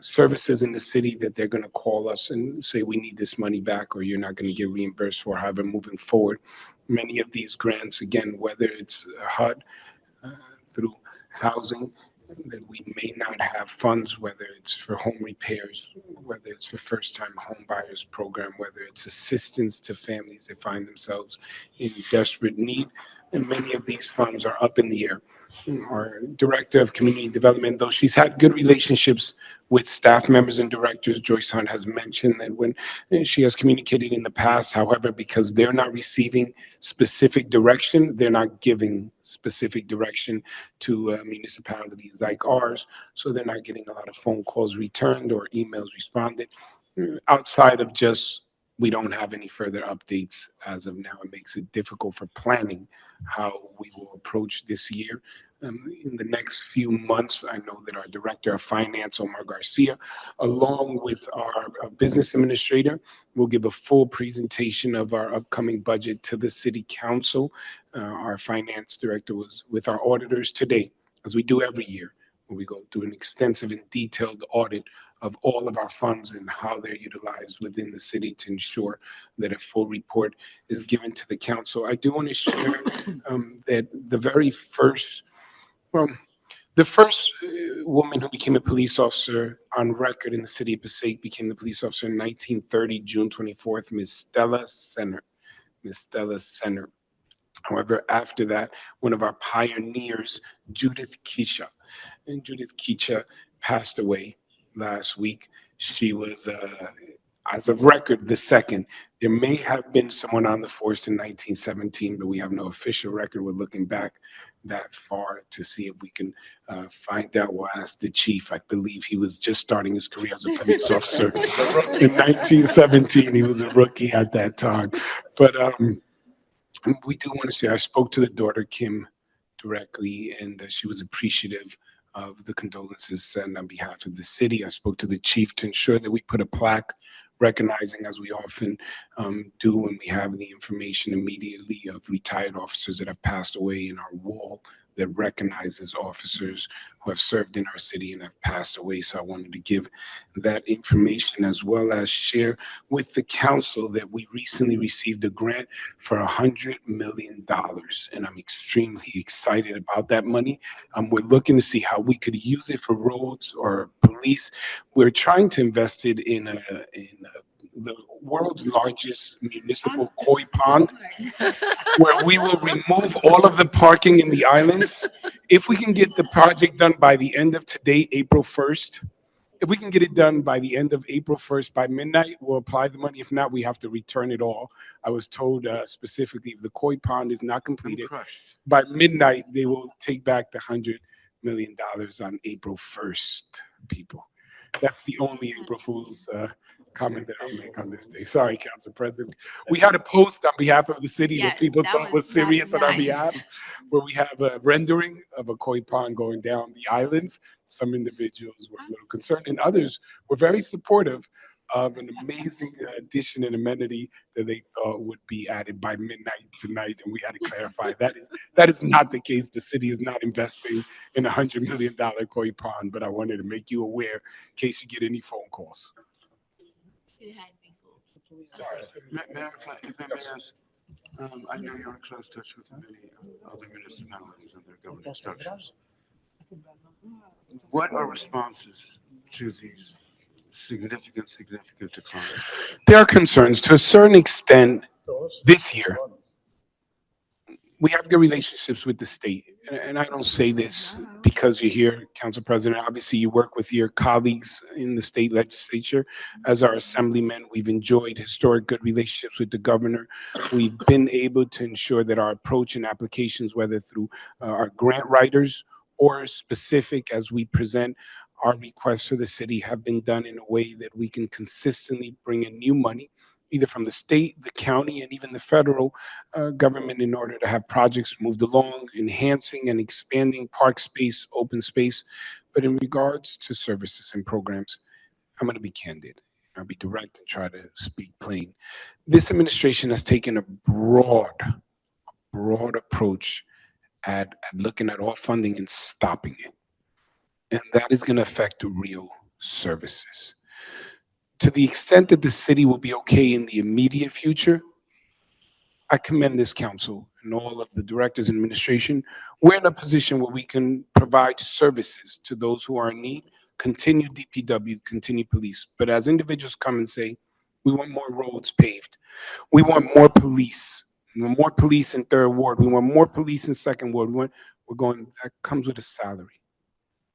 services in the city that they're going to call us and say, we need this money back or you're not going to get reimbursed for. However, moving forward, many of these grants, again, whether it's HUD through housing, that we may not have funds, whether it's for home repairs, whether it's for first-time home buyers program, whether it's assistance to families that find themselves in desperate need. And many of these funds are up in the air. Our Director of Community Development, though she's had good relationships with staff members and directors, Joyce Hunt has mentioned that when she has communicated in the past, however, because they're not receiving specific direction, they're not giving specific direction to municipalities like ours. So they're not getting a lot of phone calls returned or emails responded. Outside of just, we don't have any further updates as of now. It makes it difficult for planning how we will approach this year. In the next few months, I know that our Director of Finance, Omar Garcia, along with our Business Administrator, will give a full presentation of our upcoming budget to the City Council. Our Finance Director was with our auditors today, as we do every year, where we go through an extensive and detailed audit of all of our funds and how they're utilized within the city to ensure that a full report is given to the council. I do want to share that the very first, the first woman who became a police officer on record in the city of Passaic became the police officer in 1930, June 24th, Ms. Stella Senner. Ms. Stella Senner. However, after that, one of our pioneers, Judith Keisha, and Judith Keisha passed away last week. She was, as of record, the second. There may have been someone on the force in 1917, but we have no official record. We're looking back that far to see if we can find out. We'll ask the chief. I believe he was just starting his career as a police officer in 1917. He was a rookie at that time. But we do want to say, I spoke to the daughter, Kim, directly, and she was appreciative of the condolences sent on behalf of the city. I spoke to the chief to ensure that we put a plaque recognizing, as we often do when we have the information immediately, of retired officers that have passed away in our wall that recognizes officers who have served in our city and have passed away. So I wanted to give that information, as well as share with the council that we recently received a grant for $100 million. And I'm extremely excited about that money. We're looking to see how we could use it for roads or police. We're trying to invest it in the world's largest municipal koi pond, where we will remove all of the parking in the islands. If we can get the project done by the end of today, April 1st, if we can get it done by the end of April 1st by midnight, we'll apply the money. If not, we have to return it all. I was told specifically, if the koi pond is not completed by midnight, they will take back the $100 million on April 1st, people. That's the only April Fool's comment that I'll make on this day. Sorry, Council President. We had a post on behalf of the city that people thought was serious on our behalf, where we have a rendering of a koi pond going down the islands. Some individuals were a little concerned, and others were very supportive of an amazing addition and amenity that they thought would be added by midnight tonight, and we had to clarify that is not the case. The city is not investing in $100 million koi pond, but I wanted to make you aware in case you get any phone calls. Mayor, if I may ask, I know you're in close touch with many other municipalities and their government structures. What are responses to these significant declines? There are concerns to a certain extent this year. We have good relationships with the state. And I don't say this because you're here, Council President. Obviously, you work with your colleagues in the state legislature as our assemblymen. We've enjoyed historic good relationships with the governor. We've been able to ensure that our approach and applications, whether through our grant writers or specific as we present our requests for the city, have been done in a way that we can consistently bring in new money, either from the state, the county, and even the federal government, in order to have projects moved along, enhancing and expanding park space, open space. But in regards to services and programs, I'm going to be candid. I'll be direct and try to speak plain. This administration has taken a broad approach at looking at all funding and stopping it. And that is going to affect real services. To the extent that the city will be okay in the immediate future, I commend this council and all of the directors and administration. We're in a position where we can provide services to those who are in need, continue DPW, continue police. But as individuals come and say, we want more roads paved, we want more police, we want more police in third ward, we want more police in second ward, that comes with a salary.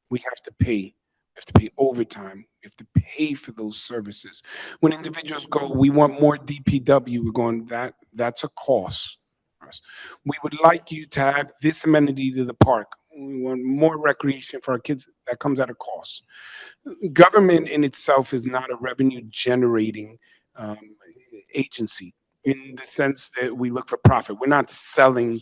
We have to pay. We have to pay overtime. We have to pay for those services. When individuals go, we want more DPW, we're going, that's a cost. We would like you to add this amenity to the park. We want more recreation for our kids. That comes at a cost. Government in itself is not a revenue generating agency in the sense that we look for profit. We're not selling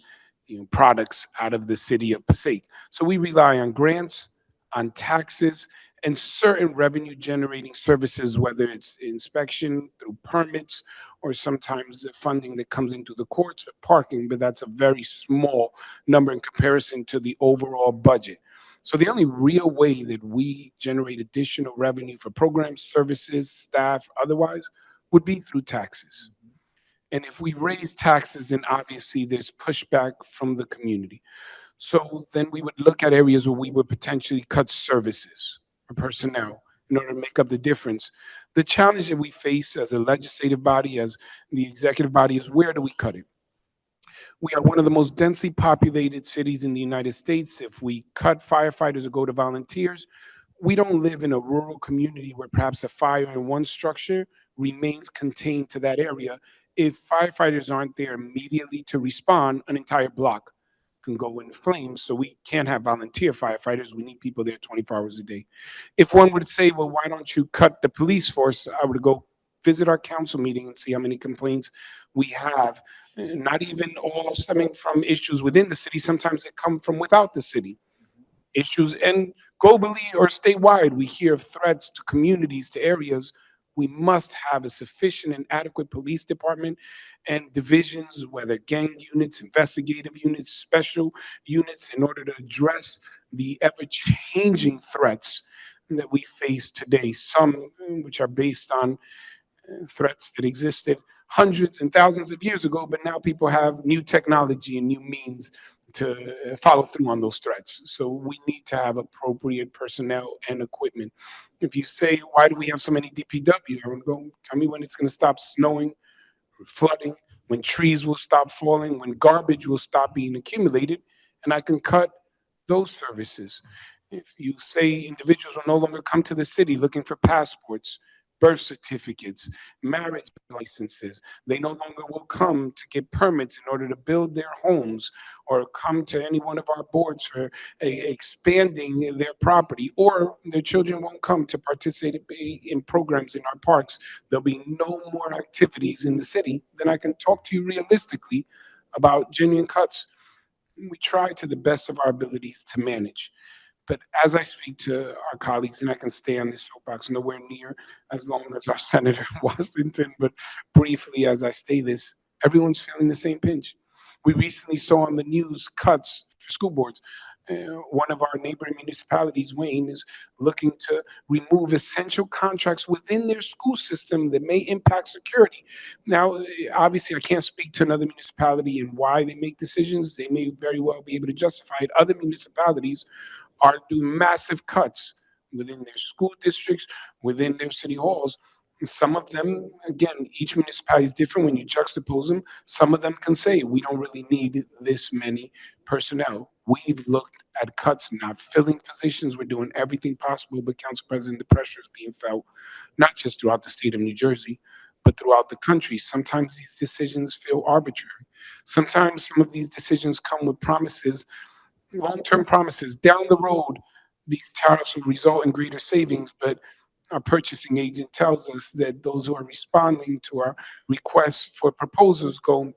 products out of the city of Passaic. So we rely on grants, on taxes, and certain revenue generating services, whether it's inspection through permits or sometimes the funding that comes into the courts or parking, but that's a very small number in comparison to the overall budget. So the only real way that we generate additional revenue for programs, services, staff, otherwise, would be through taxes. And if we raise taxes, then obviously there's pushback from the community. So then we would look at areas where we would potentially cut services or personnel in order to make up the difference. The challenge that we face as a legislative body, as the executive body, is where do we cut it? We are one of the most densely populated cities in the United States. If we cut firefighters or go to volunteers, we don't live in a rural community where perhaps a fire in one structure remains contained to that area. If firefighters aren't there immediately to respond, an entire block can go in flames. So we can't have volunteer firefighters. We need people there 24 hours a day. If one would say, well, why don't you cut the police force? I would go visit our council meeting and see how many complaints we have, not even all stemming from issues within the city. Sometimes they come from without the city. Issues, and globally or statewide, we hear of threats to communities, to areas. We must have a sufficient and adequate police department and divisions, whether gang units, investigative units, special units, in order to address the ever-changing threats that we face today, some which are based on threats that existed hundreds and thousands of years ago, but now people have new technology and new means to follow through on those threats. So we need to have appropriate personnel and equipment. If you say, why do we have so many DPW? I would go, tell me when it's going to stop snowing, flooding, when trees will stop falling, when garbage will stop being accumulated, and I can cut those services. If you say individuals will no longer come to the city looking for passports, birth certificates, marriage licenses, they no longer will come to get permits in order to build their homes or come to any one of our boards for expanding their property, or their children won't come to participate in programs in our parks. There'll be no more activities in the city. Then I can talk to you realistically about genuine cuts. We try to the best of our abilities to manage. But as I speak to our colleagues, and I can stay on this soapbox nowhere near as long as our senator in Washington, but briefly as I say this, everyone's feeling the same pinch. We recently saw on the news cuts for school boards. One of our neighboring municipalities, Wayne, is looking to remove essential contracts within their school system that may impact security. Now, obviously, I can't speak to another municipality and why they make decisions. They may very well be able to justify it. Other municipalities are doing massive cuts within their school districts, within their city halls. And some of them, again, each municipality is different when you juxtapose them. Some of them can say, we don't really need this many personnel. We've looked at cuts, not filling positions. We're doing everything possible, but Council President, the pressure is being felt, not just throughout the state of New Jersey, but throughout the country. Sometimes these decisions feel arbitrary. Sometimes some of these decisions come with promises, long-term promises. Down the road, these tariffs will result in greater savings, but our purchasing agent tells us that those who are responding to our requests for proposals go,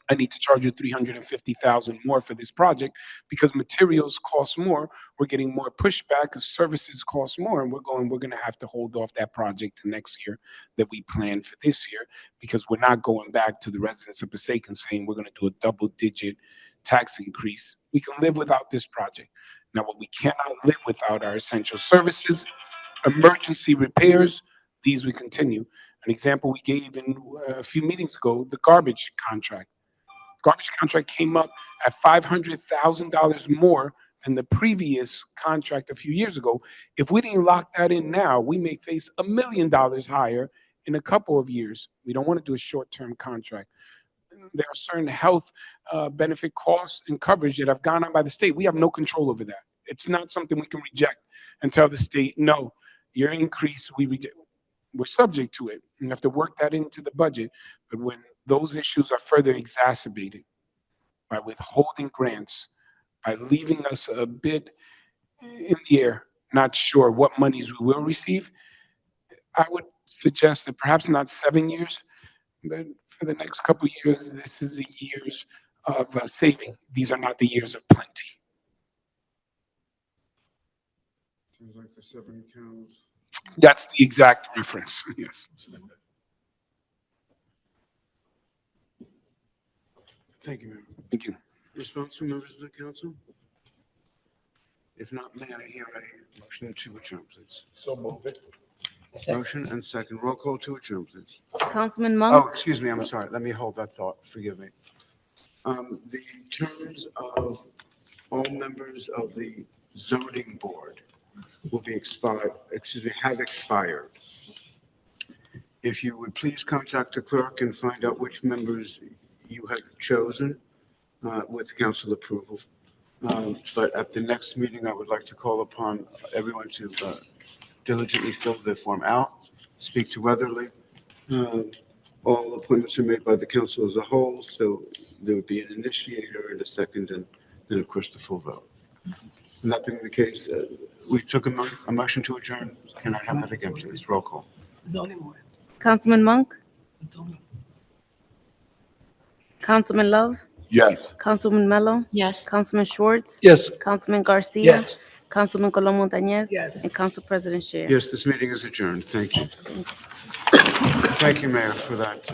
I need to charge you $350,000 more for this project because materials cost more. We're getting more pushback because services cost more, and we're going to have to hold off that project to next year that we planned for this year because we're not going back to the residents of Passaic and saying we're going to do a double-digit tax increase. We can live without this project. Now, what we cannot live without are essential services, emergency repairs. These we continue. An example we gave in a few meetings ago, the garbage contract. Garbage contract came up at $500,000 more than the previous contract a few years ago. If we didn't lock that in now, we may face $1 million higher in a couple of years. We don't want to do a short-term contract. There are certain health benefit costs and coverage that have gone on by the state. We have no control over that. It's not something we can reject and tell the state, no, your increase, we're subject to it. You have to work that into the budget. But when those issues are further exacerbated by withholding grants, by leaving us a bit in the air, not sure what monies we will receive, I would suggest that perhaps not 7 years, but for the next couple of years, this is the years of saving. These are not the years of plenty. Sounds like the 7 cows. That's the exact reference, yes. Thank you, Mayor. Thank you. Response from members of the council? If not, may I hear a motion to adjourn, please? So move it. Motion and second. Roll call to adjourn, please. Councilman Oh, Monk, excuse me, I'm sorry. Let me hold that thought. Forgive me. The terms of all members of the zoning board will be have expired. If you would please contact the clerk and find out which members you have chosen with council approval. But at the next meeting, I would like to call upon everyone to diligently fill the form out, speak to Weatherly. All appointments are made by the council as a whole, so there would be an initiator and a second, and then, of course, the full vote. And that being the case, we took a motion to adjourn. Can I have that again, please? Roll call. Councilman Monk, Councilman Love, Yes. Councilwoman Mello, Yes. Councilman Schwartz, Yes. Councilman Garcia, Yes. Councilman Colom Montañez, and Council President Shear. Yes, this meeting is adjourned. Thank you. Thank you, Mayor, for that